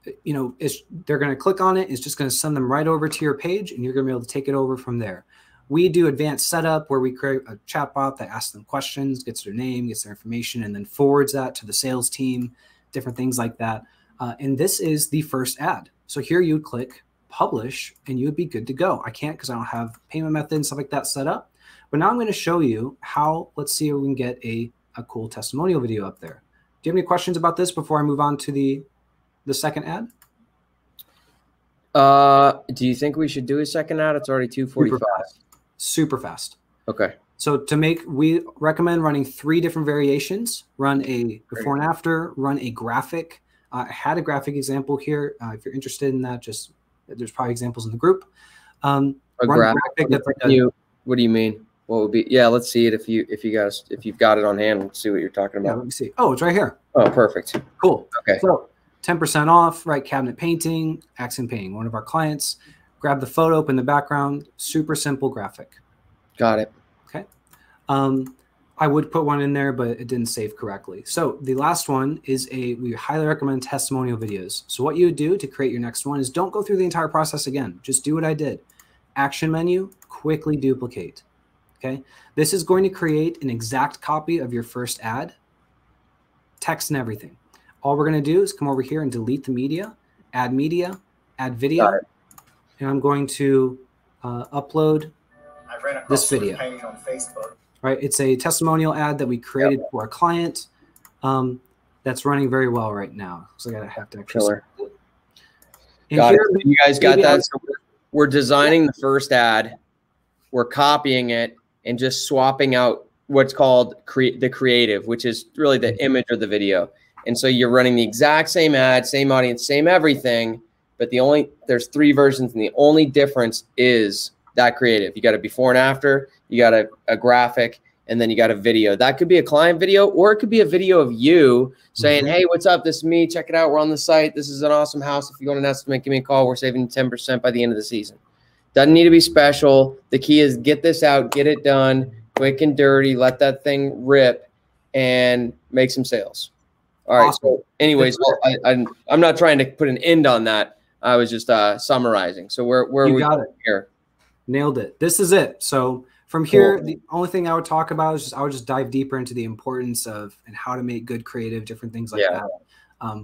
Speaker 2: going to click on it. It's just going to send them right over to your page, and you're going to be able to take it over from there. We do advanced setup where we create a chatbot that asks them questions, gets their name, gets their information, and then forwards that to the sales team, different things like that. And this is the first ad. So here you would click publish, and you would be good to go. I can't because I don't have payment method and stuff like that set up. But now I'm going to show you how, let's see if we can get a cool testimonial video up there. Do you have any questions about this before I move on to the second ad?
Speaker 1: Do you think we should do a second ad? It's already 2:45.
Speaker 2: Super fast.
Speaker 1: Okay.
Speaker 2: So we recommend running 3 different variations. Run a before and after, run a graphic. I had a graphic example here. If you're interested in that, there's probably examples in the group.
Speaker 1: A graphic. What do you mean? What would be? Yeah, let's see it if you've got it on hand. Let's see what you're talking about.
Speaker 2: Yeah, let me see. Oh, it's right here.
Speaker 1: Oh, perfect.
Speaker 2: Cool.
Speaker 1: Okay.
Speaker 2: So 10% off, right? Cabinet painting, accent painting. One of our clients. Grab the photo up in the background. Super simple graphic.
Speaker 1: Got it.
Speaker 2: Okay. I would put one in there, but it didn't save correctly. So the last one is we highly recommend testimonial videos. So what you would do to create your next one is don't go through the entire process again. Just do what I did. Action menu, quickly duplicate. Okay. This is going to create an exact copy of your first ad, text and everything. All we're going to do is come over here and delete the media, add video, and I'm going to upload this video.
Speaker 3: On Facebook.
Speaker 2: Right, it's a testimonial ad that we created for a client that's running very well right now. So I have to actually.
Speaker 1: Got it. You guys got that? So we're designing the first ad, we're copying it, and just swapping out what's called the creative, which is really the image or the video. And so you're running the exact same ad, same audience, same everything, but there's 3 versions, and the only difference is that creative. You got a before and after, you got a graphic, and then you got a video. That could be a client video, or it could be a video of you saying, hey, what's up? This is me. Check it out. We're on the site. This is an awesome house. If you want an estimate, give me a call. We're saving 10% by the end of the season. Doesn't need to be special. The key is get this out, get it done, quick and dirty, let that thing rip, and make some sales. All right. Awesome. So anyways, I'm not trying to put an end on that. I was just summarizing. So where are we going here?
Speaker 2: Nailed it. This is it. So from here, the only thing I would talk about is I would just dive deeper into the importance of and how to make good creative, different things like that.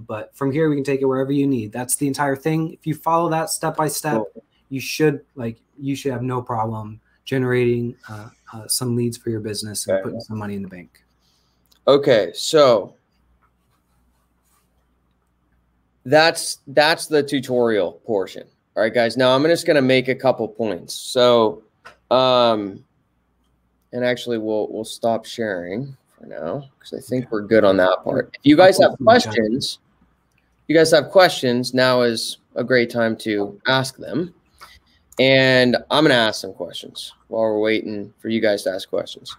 Speaker 2: But from here, we can take it wherever you need. That's the entire thing. If you follow that step by step, you should have no problem generating some leads for your business and putting some money in the bank.
Speaker 1: Okay, so that's the tutorial portion. All right, guys. Now I'm just going to make a couple points. So, and actually, we'll stop sharing for now because I think we're good on that part. If you guys have questions, now is a great time to ask them. And I'm going to ask some questions while we're waiting for you guys to ask questions.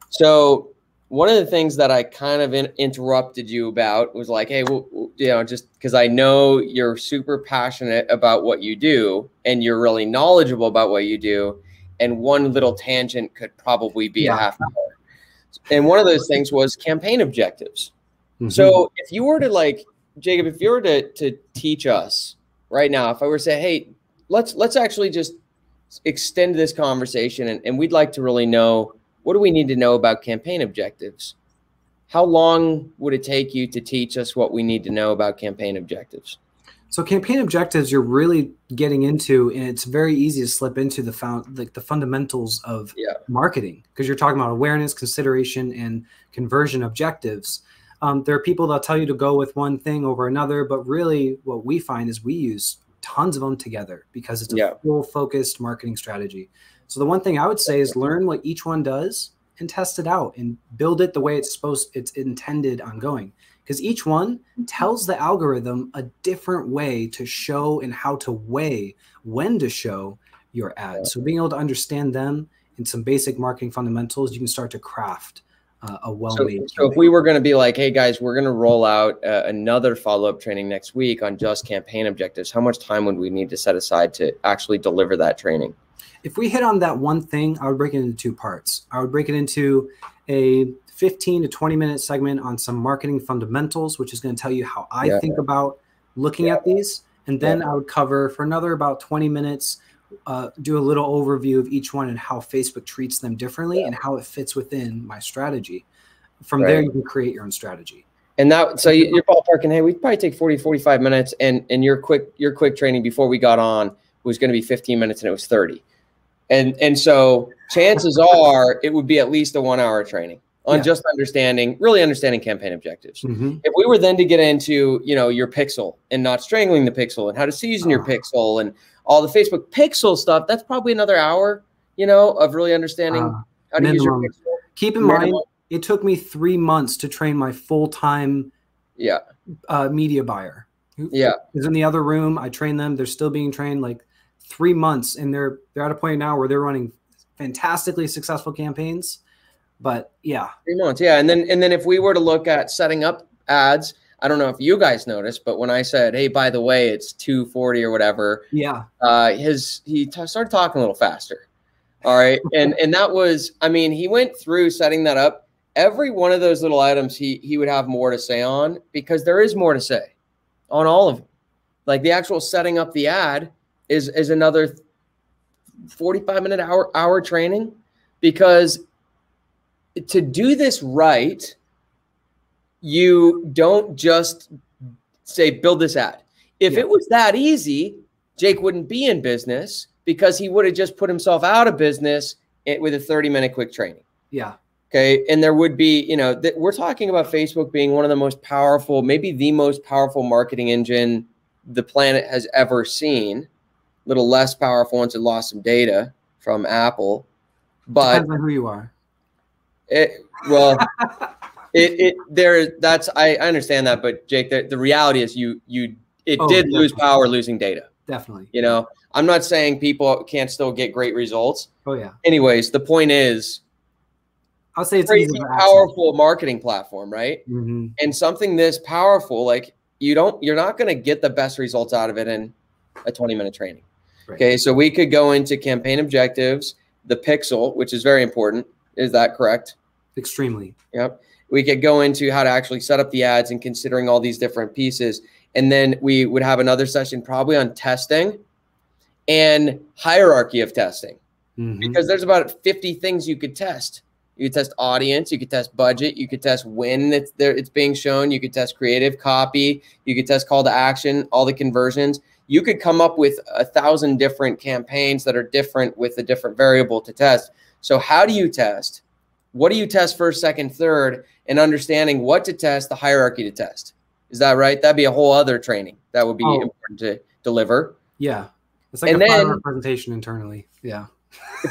Speaker 1: So one of the things that I kind of interrupted you about was like, hey, just because I know you're super passionate about what you do and you're really knowledgeable about what you do. And one little tangent could probably be a half hour. And one of those things was campaign objectives. So if you were to Jacob, if you were to teach us right now, if I were to say, hey, let's actually just extend this conversation and we'd like to really know, what do we need to know about campaign objectives? How long would it take you to teach us what we need to know about campaign objectives?
Speaker 2: So campaign objectives, you're really getting into, and it's very easy to slip into the fundamentals of marketing because you're talking about awareness, consideration, and conversion objectives. There are people that tell you to go with one thing over another, but really what we find is we use tons of them together because it's a full focused marketing strategy. So the one thing I would say is learn what each one does and test it out and build it the way it's intended on going. Because each one tells the algorithm a different way to show and how to weigh when to show your ads. So being able to understand them and some basic marketing fundamentals, you can start to craft a well-made.
Speaker 1: So if we were going to be like, hey guys, we're going to roll out another follow-up training next week on just campaign objectives, how much time would we need to set aside to actually deliver that training?
Speaker 2: If we hit on that one thing, I would break it into two parts. I would break it into a 15 to 20 minute segment on some marketing fundamentals, which is going to tell you how I think about looking at these. And then I would cover for another about 20 minutes, do a little overview of each one and how Facebook treats them differently and how it fits within my strategy. From there, you can create your own strategy.
Speaker 1: And that, so you're ballparking, hey, we'd probably take 40, 45 minutes and your quick training before we got on was going to be 15 minutes and it was 30. And so chances are it would be at least a 1 hour training on just really understanding campaign objectives. If we were then to get into, your pixel and not strangling the pixel and how to season your pixel and all the Facebook pixel stuff, that's probably another hour, of really understanding how to use your pixel.
Speaker 2: Keep in mind, it took me 3 months to train my full-time media buyer. Is in the other room. I train them. They're still being trained like 3 months, and they're at a point now where they're running fantastically successful campaigns. But
Speaker 1: 3 months, and then if we were to look at setting up ads, I don't know if you guys noticed, but when I said, hey, by the way, it's 240 or whatever, he started talking a little faster. All right, and that was, he went through setting that up. Every one of those little items he would have more to say on, because there is more to say on all of them. Like the actual setting up the ad is another 45-minute hour training, because to do this right, you don't just say, build this ad. If it was that easy, Jake wouldn't be in business, because he would have just put himself out of business with a 30-minute quick training. Okay. And there would be, we're talking about Facebook being one of the most powerful, maybe the most powerful marketing engine the planet has ever seen. A little less powerful once it lost some data from Apple. But
Speaker 2: depends on who you are.
Speaker 1: I understand that, but Jake, the reality is it did lose power losing data.
Speaker 2: Definitely.
Speaker 1: I'm not saying people can't still get great results.
Speaker 2: Anyways,
Speaker 1: the point is,
Speaker 2: I'll say it's
Speaker 1: a powerful marketing platform, right? And something this powerful, like you're not going to get the best results out of it in a 20-minute training. Okay, so we could go into campaign objectives, the pixel, which is very important. Is that correct?
Speaker 2: Extremely.
Speaker 1: Yep. We could go into how to actually set up the ads and considering all these different pieces. And then we would have another session probably on testing and hierarchy of testing, because there's about 50 things you could test. You could test audience, you could test budget, you could test when it's being shown, you could test creative copy, you could test call to action, all the conversions. You could come up with 1,000 different campaigns that are different with a different variable to test. So how do you test? What do you test first, second, third, and understanding what to test, the hierarchy to test. Is that right? That'd be a whole other training that would be important to deliver.
Speaker 2: Yeah. It's like a presentation internally. Yeah.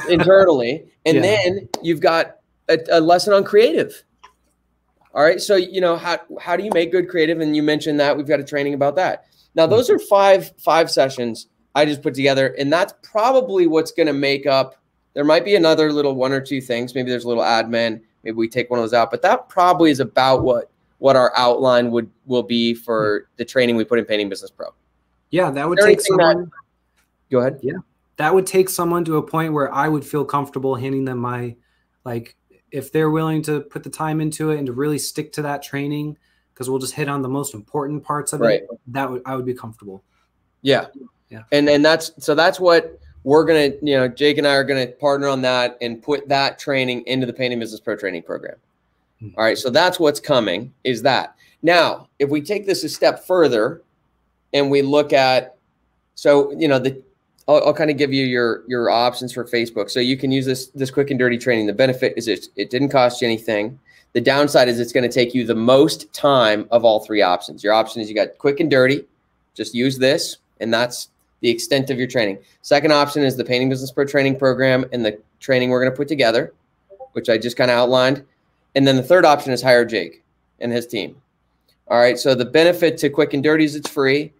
Speaker 1: Internally. And then you've got a lesson on creative. All right. So, how do you make good creative? And you mentioned that we've got a training about that. Now, those are five sessions I just put together, and that's probably what's going to make up. There might be another little one or two things. Maybe there's a little admin. Maybe we take one of those out, but that probably is about what our outline will be for the training we put in Painting Business Pro.
Speaker 2: Yeah, that would take someone.
Speaker 1: Go ahead.
Speaker 2: Yeah, that would take someone to a point where I would feel comfortable handing them my, if they're willing to put the time into it and to really stick to that training, because we'll just hit on the most important parts of it. I would be comfortable.
Speaker 1: Yeah. And that's what we're going to, Jake and I are going to partner on that and put that training into the Painting Business Pro training program. All right. So that's what's coming, is that. Now, if we take this a step further and we look at, I'll kind of give you your options for Facebook. So you can use this quick and dirty training. The benefit is it didn't cost you anything. The downside is it's going to take you the most time of all three options. Your option is you got quick and dirty. Just use this, and that's the extent of your training. Second option is the Painting Business Pro training program and the training we're going to put together. which I just kind of outlined. And then the third option is hire Jake and his team. All right. So the benefit to Quick and Dirty is it's free.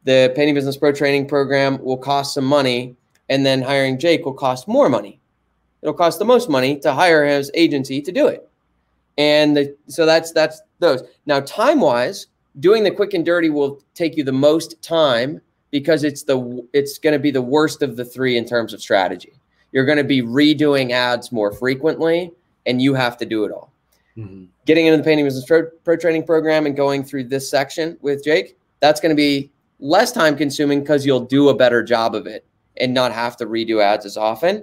Speaker 1: The Painting Business Pro training program will cost some money, and then hiring Jake will cost more money. It'll cost the most money to hire his agency to do it. And so that's those. Now, time-wise, doing the Quick and Dirty will take you the most time because it's going to be the worst of the three in terms of strategy. You're going to be redoing ads more frequently, and you have to do it all. Mm-hmm. Getting into the Painting Business Pro training program and going through this section with Jake, that's going to be less time consuming because you'll do a better job of it and not have to redo ads as often.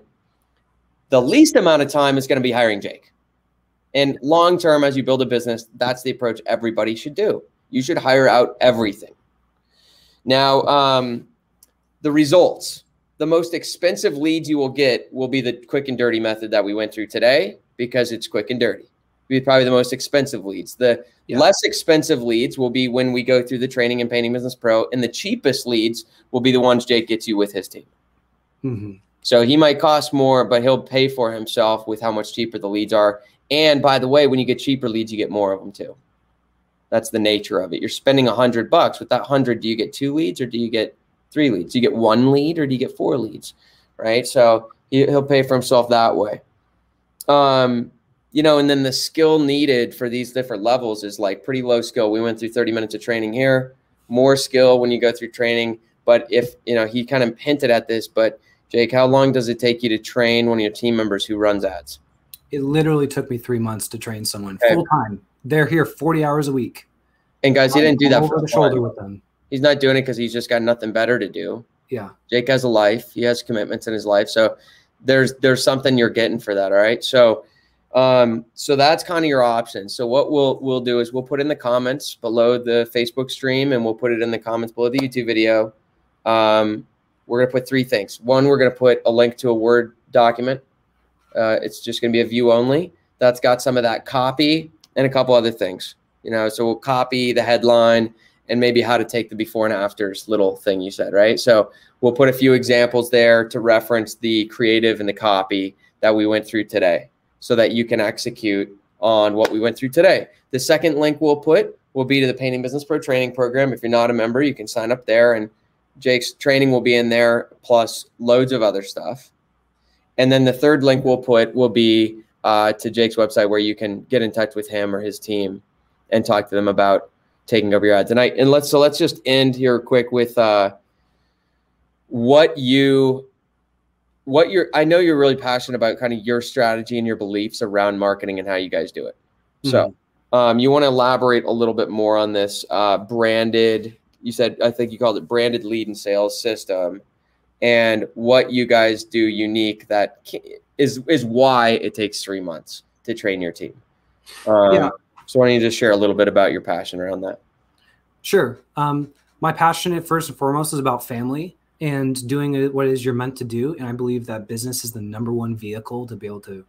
Speaker 1: The least amount of time is going to be hiring Jake. And long term, as you build a business, that's the approach everybody should do. You should hire out everything. Now, the results, the most expensive leads you will get will be the Quick and Dirty method that we went through today because it's quick and dirty. Be probably the most expensive leads. The less expensive leads will be when we go through the training and Painting Business Pro, and the cheapest leads will be the ones Jake gets you with his team. Mm-hmm. So he might cost more, but he'll pay for himself with how much cheaper the leads are. And by the way, when you get cheaper leads, you get more of them too. That's the nature of it. You're spending $100. With that 100, do you get 2 leads or do you get 3 leads? Do you get 1 lead or do you get 4 leads? Right? So he'll pay for himself that way. And then the skill needed for these different levels is like pretty low skill. We went through 30 minutes of training here, more skill when you go through training. But if, he kind of hinted at this, but Jake, how long does it take you to train one of your team members who runs ads?
Speaker 2: It literally took me 3 months to train someone full time. They're here 40 hours a week.
Speaker 1: And guys, he didn't do that
Speaker 2: over the shoulder with them.
Speaker 1: He's not doing it because he's just got nothing better to do.
Speaker 2: Yeah.
Speaker 1: Jake has a life. He has commitments in his life. So there's something you're getting for that. All right. So that's kind of your option. So what we'll do is we'll put in the comments below the Facebook stream, and we'll put it in the comments below the YouTube video. We're going to put 3 things. One, we're going to put a link to a Word document. It's just going to be a view only. That's got some of that copy and a couple other things, so we'll copy the headline and maybe how to take the before and afters little thing you said, right? So we'll put a few examples there to reference the creative and the copy that we went through today so that you can execute on what we went through today. The second link we'll put will be to the Painting Business Pro training program. If you're not a member, you can sign up there, and Jake's training will be in there, plus loads of other stuff. And then the third link we'll put will be to Jake's website, where you can get in touch with him or his team and talk to them about taking over your ads. And let's just end here quick with I know you're really passionate about kind of your strategy and your beliefs around marketing and how you guys do it. Mm-hmm. So you want to elaborate a little bit more on this branded, I think you called it branded lead and sales system, and what you guys do unique that is why it takes 3 months to train your team. So why don't you just share a little bit about your passion around that?
Speaker 2: Sure. My passion, first and foremost, is about family and doing what it is you're meant to do. And I believe that business is the #1 vehicle to be able to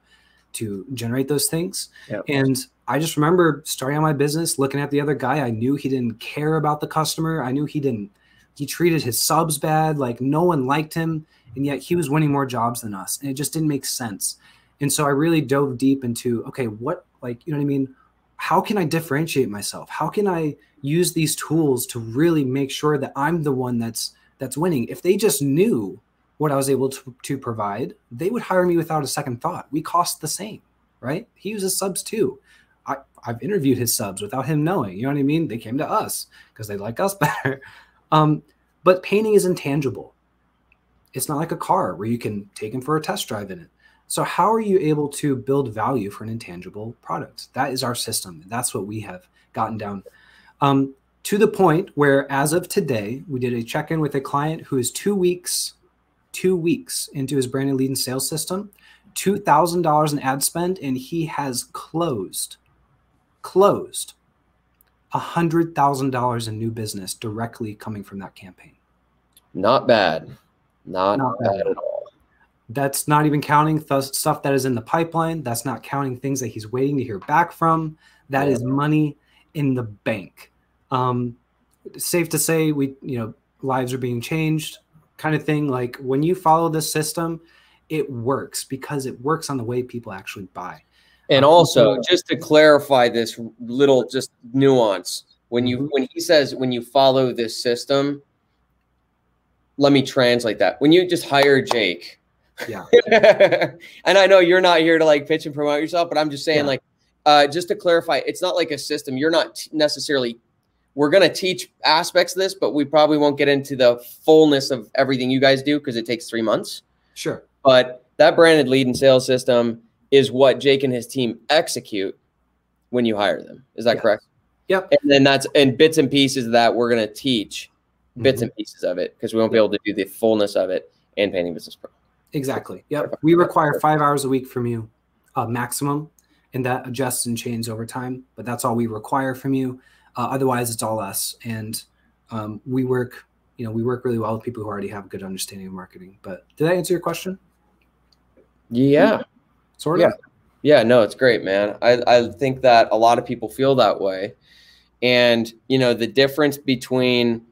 Speaker 2: generate those things. Yep. And I just remember starting out my business, looking at the other guy. I knew he didn't care about the customer. I knew he treated his subs bad. Like no one liked him. And yet he was winning more jobs than us. And it just didn't make sense. And so I really dove deep into, okay, how can I differentiate myself? How can I use these tools to really make sure that I'm the one that's winning? If they just knew what I was able to provide, they would hire me without a second thought. We cost the same, right? He uses subs too. I've interviewed his subs without him knowing. You know what I mean? They came to us because they like us better. But painting is intangible. It's not like a car where you can take him for a test drive in it. So how are you able to build value for an intangible product? That is our system. That's what we have gotten down to the point where, as of today, we did a check-in with a client who is 2 weeks into his branded lead and sales system, $2,000 in ad spend, and he has closed $100,000 in new business directly coming from that campaign.
Speaker 1: Not bad. Not bad at all.
Speaker 2: That's not even counting stuff that is in the pipeline. That's not counting things that he's waiting to hear back from. That is money in the bank. Safe to say, lives are being changed, kind of thing. Like when you follow this system, it works because it works on the way people actually buy.
Speaker 1: And also, just to clarify this little just nuance, when he says when you follow this system, let me translate that. When you just hire Jake,
Speaker 2: yeah.
Speaker 1: And I know you're not here to like pitch and promote yourself, but I'm just saying like just to clarify, it's not like a system. You're not necessarily. We're going to teach aspects of this, but we probably won't get into the fullness of everything you guys do because it takes 3 months.
Speaker 2: Sure.
Speaker 1: But that branded lead and sales system is what Jake and his team execute when you hire them. Is that correct?
Speaker 2: Yep.
Speaker 1: And then and bits and pieces of that we're going to teach bits and pieces of it because we won't be able to do the fullness of it in Painting Business Pro.
Speaker 2: Exactly. Yep. We require 5 hours a week from you, maximum, and that adjusts and changes over time. But that's all we require from you. Otherwise, it's all us. And we work really well with people who already have a good understanding of marketing. But did that answer your question?
Speaker 1: Yeah.
Speaker 2: Sort of.
Speaker 1: Yeah, no, it's great, man. I think that a lot of people feel that way. And, the difference between,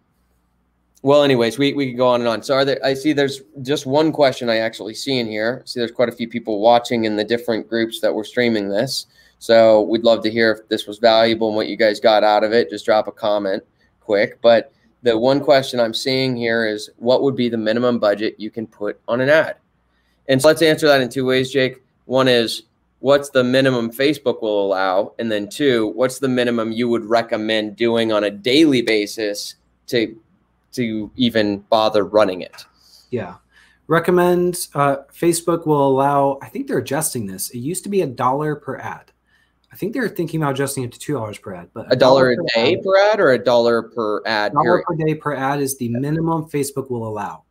Speaker 1: well, anyways, we could go on and on. So I see there's just one question I actually see in here. See, there's quite a few people watching in the different groups that we're streaming this. So we'd love to hear if this was valuable and what you guys got out of it. Just drop a comment quick. But the one question I'm seeing here is what would be the minimum budget you can put on an ad? And so let's answer that in 2 ways, Jake. One is what's the minimum Facebook will allow? And then 2, what's the minimum you would recommend doing on a daily basis to even bother running it?
Speaker 2: Yeah. Recommend Facebook will allow, I think they're adjusting this. It used to be $1 per ad. I think they're thinking about adjusting it to $2 per ad. But
Speaker 1: $1 a day per ad or $1 per ad?
Speaker 2: $1 per day per ad is the minimum Facebook will allow.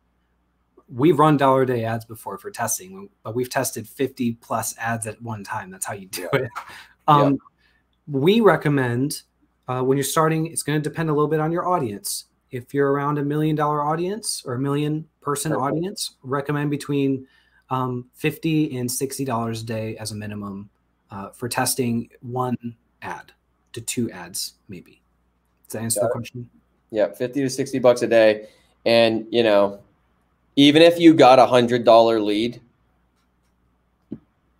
Speaker 2: We've run $1 a day ads before for testing, but we've tested 50 plus ads at one time. That's how you do it. We recommend when you're starting, it's going to depend a little bit on your audience. If you're around $1 million audience or $1 million person audience, recommend between $50 and $60 a day as a minimum for testing 1 ad to 2 ads, maybe. Does that answer the question?
Speaker 1: Yeah, $50 to $60 a day. And, even if you got $100 lead,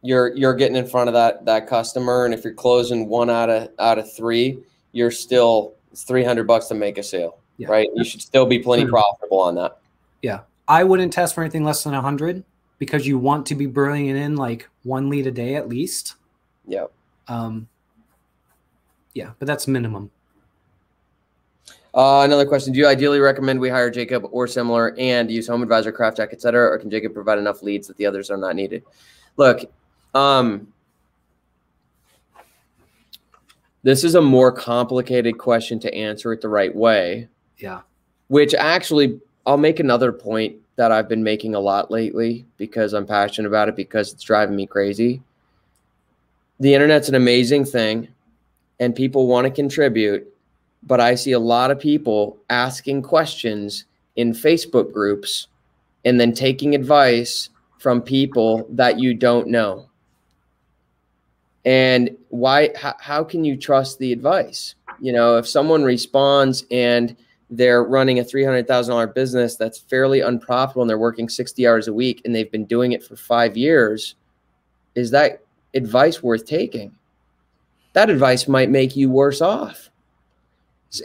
Speaker 1: you're getting in front of that customer. And if you're closing 1 out of 3, you're still, it's $300 to make a sale. Yeah. Right. You should still be plenty profitable on that.
Speaker 2: Yeah. I wouldn't test for anything less than 100 because you want to be bringing in like 1 lead a day at least.
Speaker 1: Yeah.
Speaker 2: Yeah, but that's minimum.
Speaker 1: Another question. Do you ideally recommend we hire Jacob or similar and use HomeAdvisor, CraftJack, et cetera, or can Jacob provide enough leads that the others are not needed? Look, this is a more complicated question to answer it the right way.
Speaker 2: Yeah.
Speaker 1: Which actually, I'll make another point that I've been making a lot lately because I'm passionate about it because it's driving me crazy. The internet's an amazing thing and people want to contribute, but I see a lot of people asking questions in Facebook groups and then taking advice from people that you don't know. And why? How can you trust the advice? If someone responds and they're running a $300,000 business that's fairly unprofitable and they're working 60 hours a week and they've been doing it for 5 years, is that advice worth taking? That advice might make you worse off.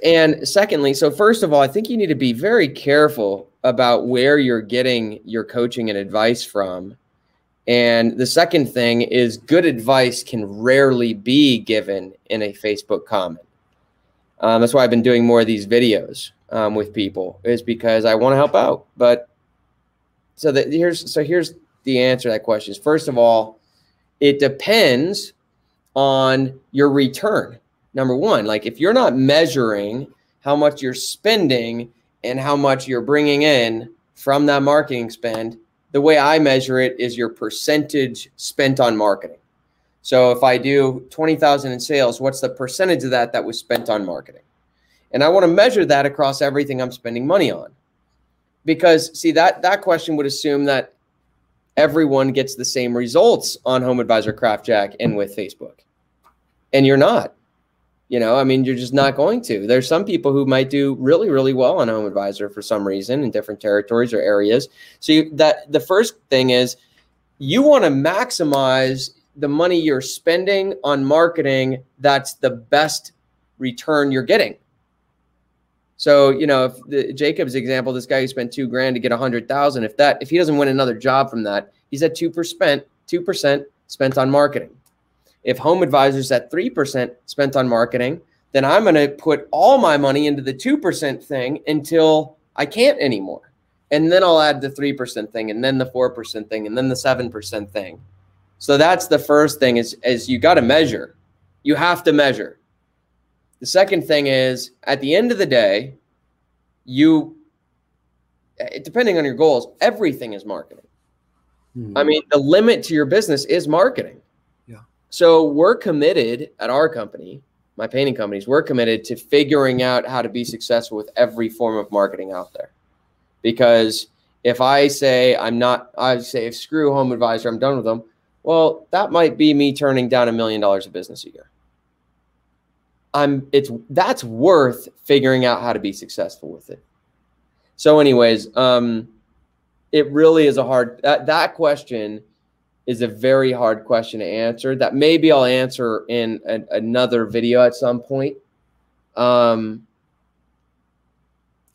Speaker 1: And secondly, so first of all, I think you need to be very careful about where you're getting your coaching and advice from. And the second thing is good advice can rarely be given in a Facebook comment. That's why I've been doing more of these videos with people, is because I want to help out. But here's the answer to that question. Is first of all, it depends on your return. Number one, like if you're not measuring how much you're spending and how much you're bringing in from that marketing spend, the way I measure it is your percentage spent on marketing. So if I do 20,000 in sales, what's the percentage of that was spent on marketing? And I want to measure that across everything I'm spending money on. Because see, that question would assume that everyone gets the same results on HomeAdvisor, CraftJack, and with Facebook. And you're not. You're just not going to. There's some people who might do really, really well on HomeAdvisor for some reason in different territories or areas. So the first thing is you want to maximize the money you're spending on marketing. That's the best return you're getting. So, you know, if Jacob's example, this guy who spent $2,000 to get 100,000, if he doesn't win another job from that, he's at 2% spent on marketing. If HomeAdvisor's at 3% spent on marketing, then I'm going to put all my money into the 2% thing until I can't anymore. And then I'll add the 3% thing, and then the 4% thing, and then the 7% thing. So that's the first thing is you got to measure. You have to measure. The second thing is, at the end of the day, depending on your goals, everything is marketing. I mean, the limit to your business is marketing.
Speaker 2: Yeah.
Speaker 1: So we're committed at our company, my painting companies, we're committed to figuring out how to be successful with every form of marketing out there. Because if I say screw HomeAdvisor, I'm done with them. Well, that might be me turning down $1 million of business a year. That's worth figuring out how to be successful with it. So anyways, it really is that question is a very hard question to answer that maybe I'll answer in another video at some point.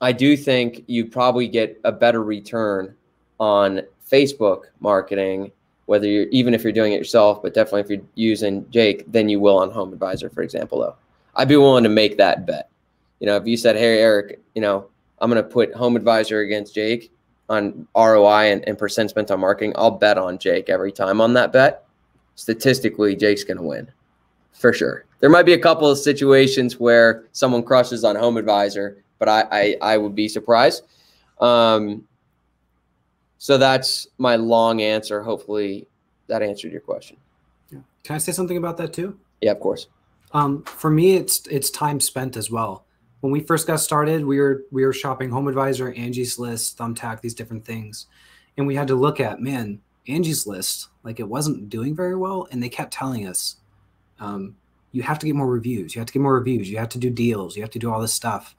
Speaker 1: I do think you probably get a better return on Facebook marketing, even if you're doing it yourself, but definitely if you're using Jake, than you will on HomeAdvisor, for example, though. I'd be willing to make that bet. You know, if you said, hey, Eric, you know, I'm going to put HomeAdvisor against Jake on ROI and percent spent on marketing, I'll bet on Jake every time on that bet. Statistically, Jake's going to win for sure. There might be a couple of situations where someone crushes on HomeAdvisor, but I would be surprised. So that's my long answer. Hopefully that answered your question.
Speaker 2: Yeah. Can I say something about that too?
Speaker 1: Yeah, of course.
Speaker 2: For me, it's time spent as well. When we first got started, we were shopping HomeAdvisor, Angie's List, Thumbtack, these different things. And we had to look at, man, Angie's List, like it wasn't doing very well. And they kept telling us, you have to get more reviews. You have to get more reviews. You have to do deals. You have to do all this stuff.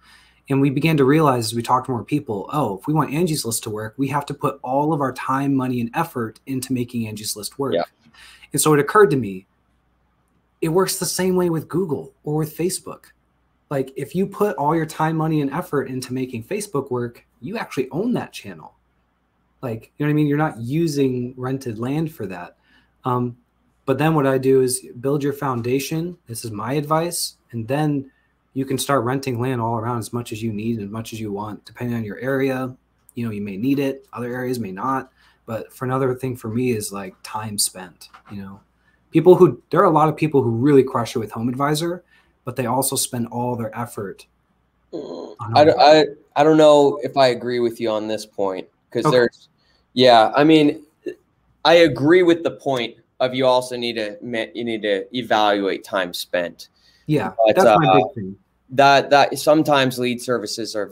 Speaker 2: And we began to realize as we talked to more people, if we want Angie's List to work, we have to put all of our time, money, and effort into making Angie's List work.
Speaker 1: Yeah.
Speaker 2: And so it occurred to me, it works the same way with Google or with Facebook. Like if you put all your time, money, and effort into making Facebook work, you actually own that channel. Like, you know what I mean? You're not using rented land for that. But then what I do is build your foundation. This is my advice. And then you can start renting land all around as much as you need and as much as you want, depending on your area. You know, you may need it. Other areas may not. But for another thing for me is like time spent, you know. There are a lot of people who really crush it with HomeAdvisor, but they also spend all their effort.
Speaker 1: I don't know if I agree with you on this point because I mean, I agree with the point of you also need to evaluate time spent.
Speaker 2: Yeah, but, that's my big thing.
Speaker 1: That sometimes lead services are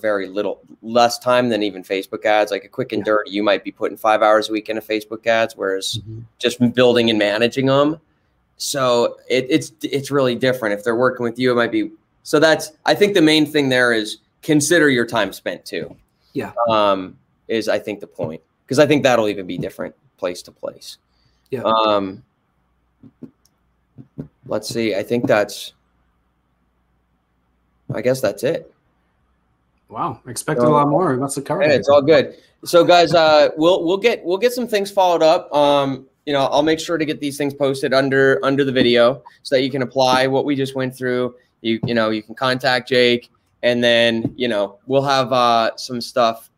Speaker 1: less time than even Facebook ads. Like a quick and dirty, you might be putting 5 hours a week into Facebook ads, whereas just building and managing them. So it's really different. If they're working with you, it might be. So I think the main thing there is consider your time spent too.
Speaker 2: Yeah.
Speaker 1: Is I think the point, because I think that'll even be different place to place.
Speaker 2: Yeah.
Speaker 1: Let's see. I guess that's it.
Speaker 2: Wow. Expected a lot more. That's the cover.
Speaker 1: Yeah, it's all good. So guys, we'll get some things followed up. You know, I'll make sure to get these things posted under the video so that you can apply what we just went through. You can contact Jake, and then, you know, we'll have some stuff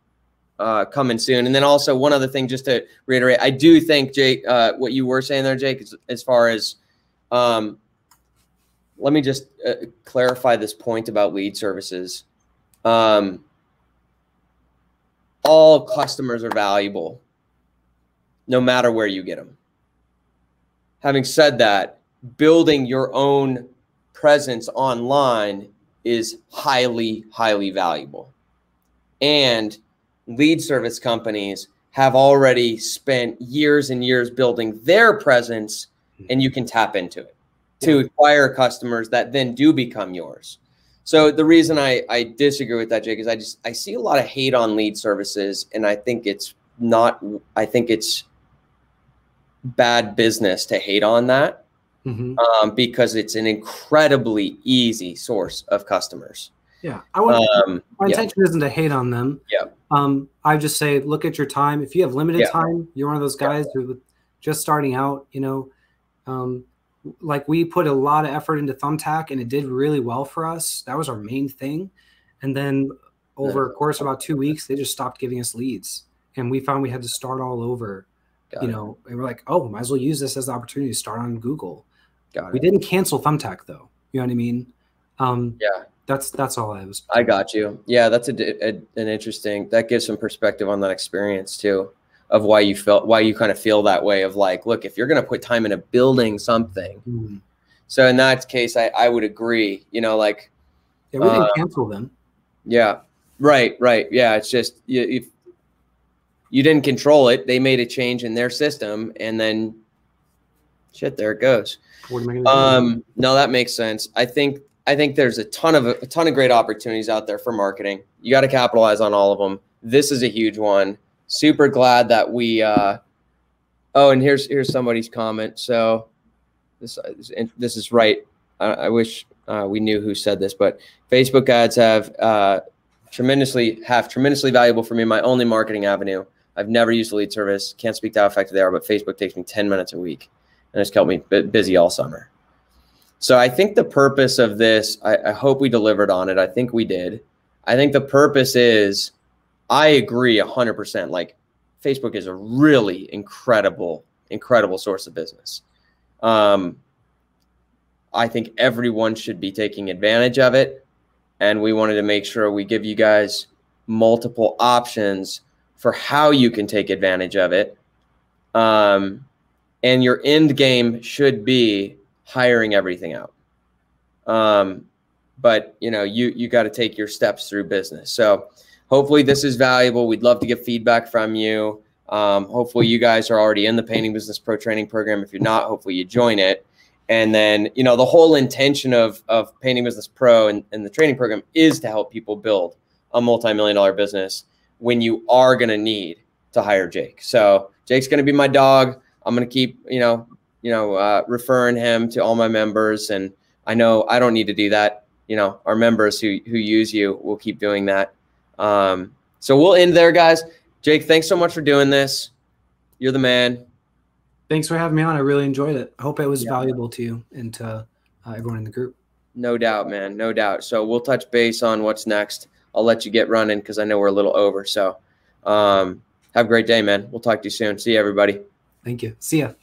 Speaker 1: coming soon. And then also one other thing, just to reiterate, I do think, Jake, what you were saying there, Jake, is, as far as, let me just clarify this point about lead services. All customers are valuable, no matter where you get them. Having said that, building your own presence online is highly, highly valuable. And lead service companies have already spent years and years building their presence, and you can tap into it to acquire customers that then do become yours. So the reason I disagree with that, Jake, is I see a lot of hate on lead services, and I think it's bad business to hate on that, because it's an incredibly easy source of customers.
Speaker 2: Yeah, my intention isn't to hate on them.
Speaker 1: Yeah.
Speaker 2: I just say, look at your time. If you have limited time, you're one of those guys who just starting out, like we put a lot of effort into Thumbtack and it did really well for us. That was our main thing. And then over a course of about 2 weeks, they just stopped giving us leads. And we found we had to start all over, and we're like, oh, might as well use this as the opportunity to start on Google. We didn't cancel Thumbtack though. You know what I mean? That's all I was.
Speaker 1: I got you. Yeah, that's an interesting. That gives some perspective on that experience too, of why you kind of feel that way. Of like, look, if you're going to put time into building something, so in that case, I would agree. We
Speaker 2: didn't cancel them.
Speaker 1: Yeah, right. Yeah, it's just if you didn't control it, they made a change in their system, and then shit, there it goes.
Speaker 2: What am I gonna do?
Speaker 1: No, that makes sense. I think there's a ton of great opportunities out there for marketing. You got to capitalize on all of them. This is a huge one. Super glad that we. Oh, and here's somebody's comment. So this is right. I wish we knew who said this, but Facebook ads have tremendously valuable for me. My only marketing avenue. I've never used a lead service. Can't speak to how effective they are, but Facebook takes me 10 minutes a week, and it's kept me busy all summer. So I think the purpose of this, I hope we delivered on it. I think we did. I think the purpose is, I agree 100%. Like, Facebook is a really incredible source of business. I think everyone should be taking advantage of it. And we wanted to make sure we give you guys multiple options for how you can take advantage of it. And your end game should be hiring everything out. But you got to take your steps through business. So hopefully this is valuable. We'd love to get feedback from you. Hopefully you guys are already in the Painting Business Pro training program. If you're not, hopefully you join it. And then, the whole intention of Painting Business Pro and the training program is to help people build a multi-million-dollar business when you are going to need to hire Jake. So Jake's going to be my dog. I'm going to keep, referring him to all my members. And I know I don't need to do that. Our members who use you will keep doing that. So we'll end there, guys. Jake, thanks so much for doing this. You're the man.
Speaker 2: Thanks for having me on. I really enjoyed it. I hope it was valuable to you and to everyone in the group.
Speaker 1: No doubt, man. No doubt. So we'll touch base on what's next. I'll let you get running because I know we're a little over. So have a great day, man. We'll talk to you soon. See you, everybody.
Speaker 2: Thank you. See ya.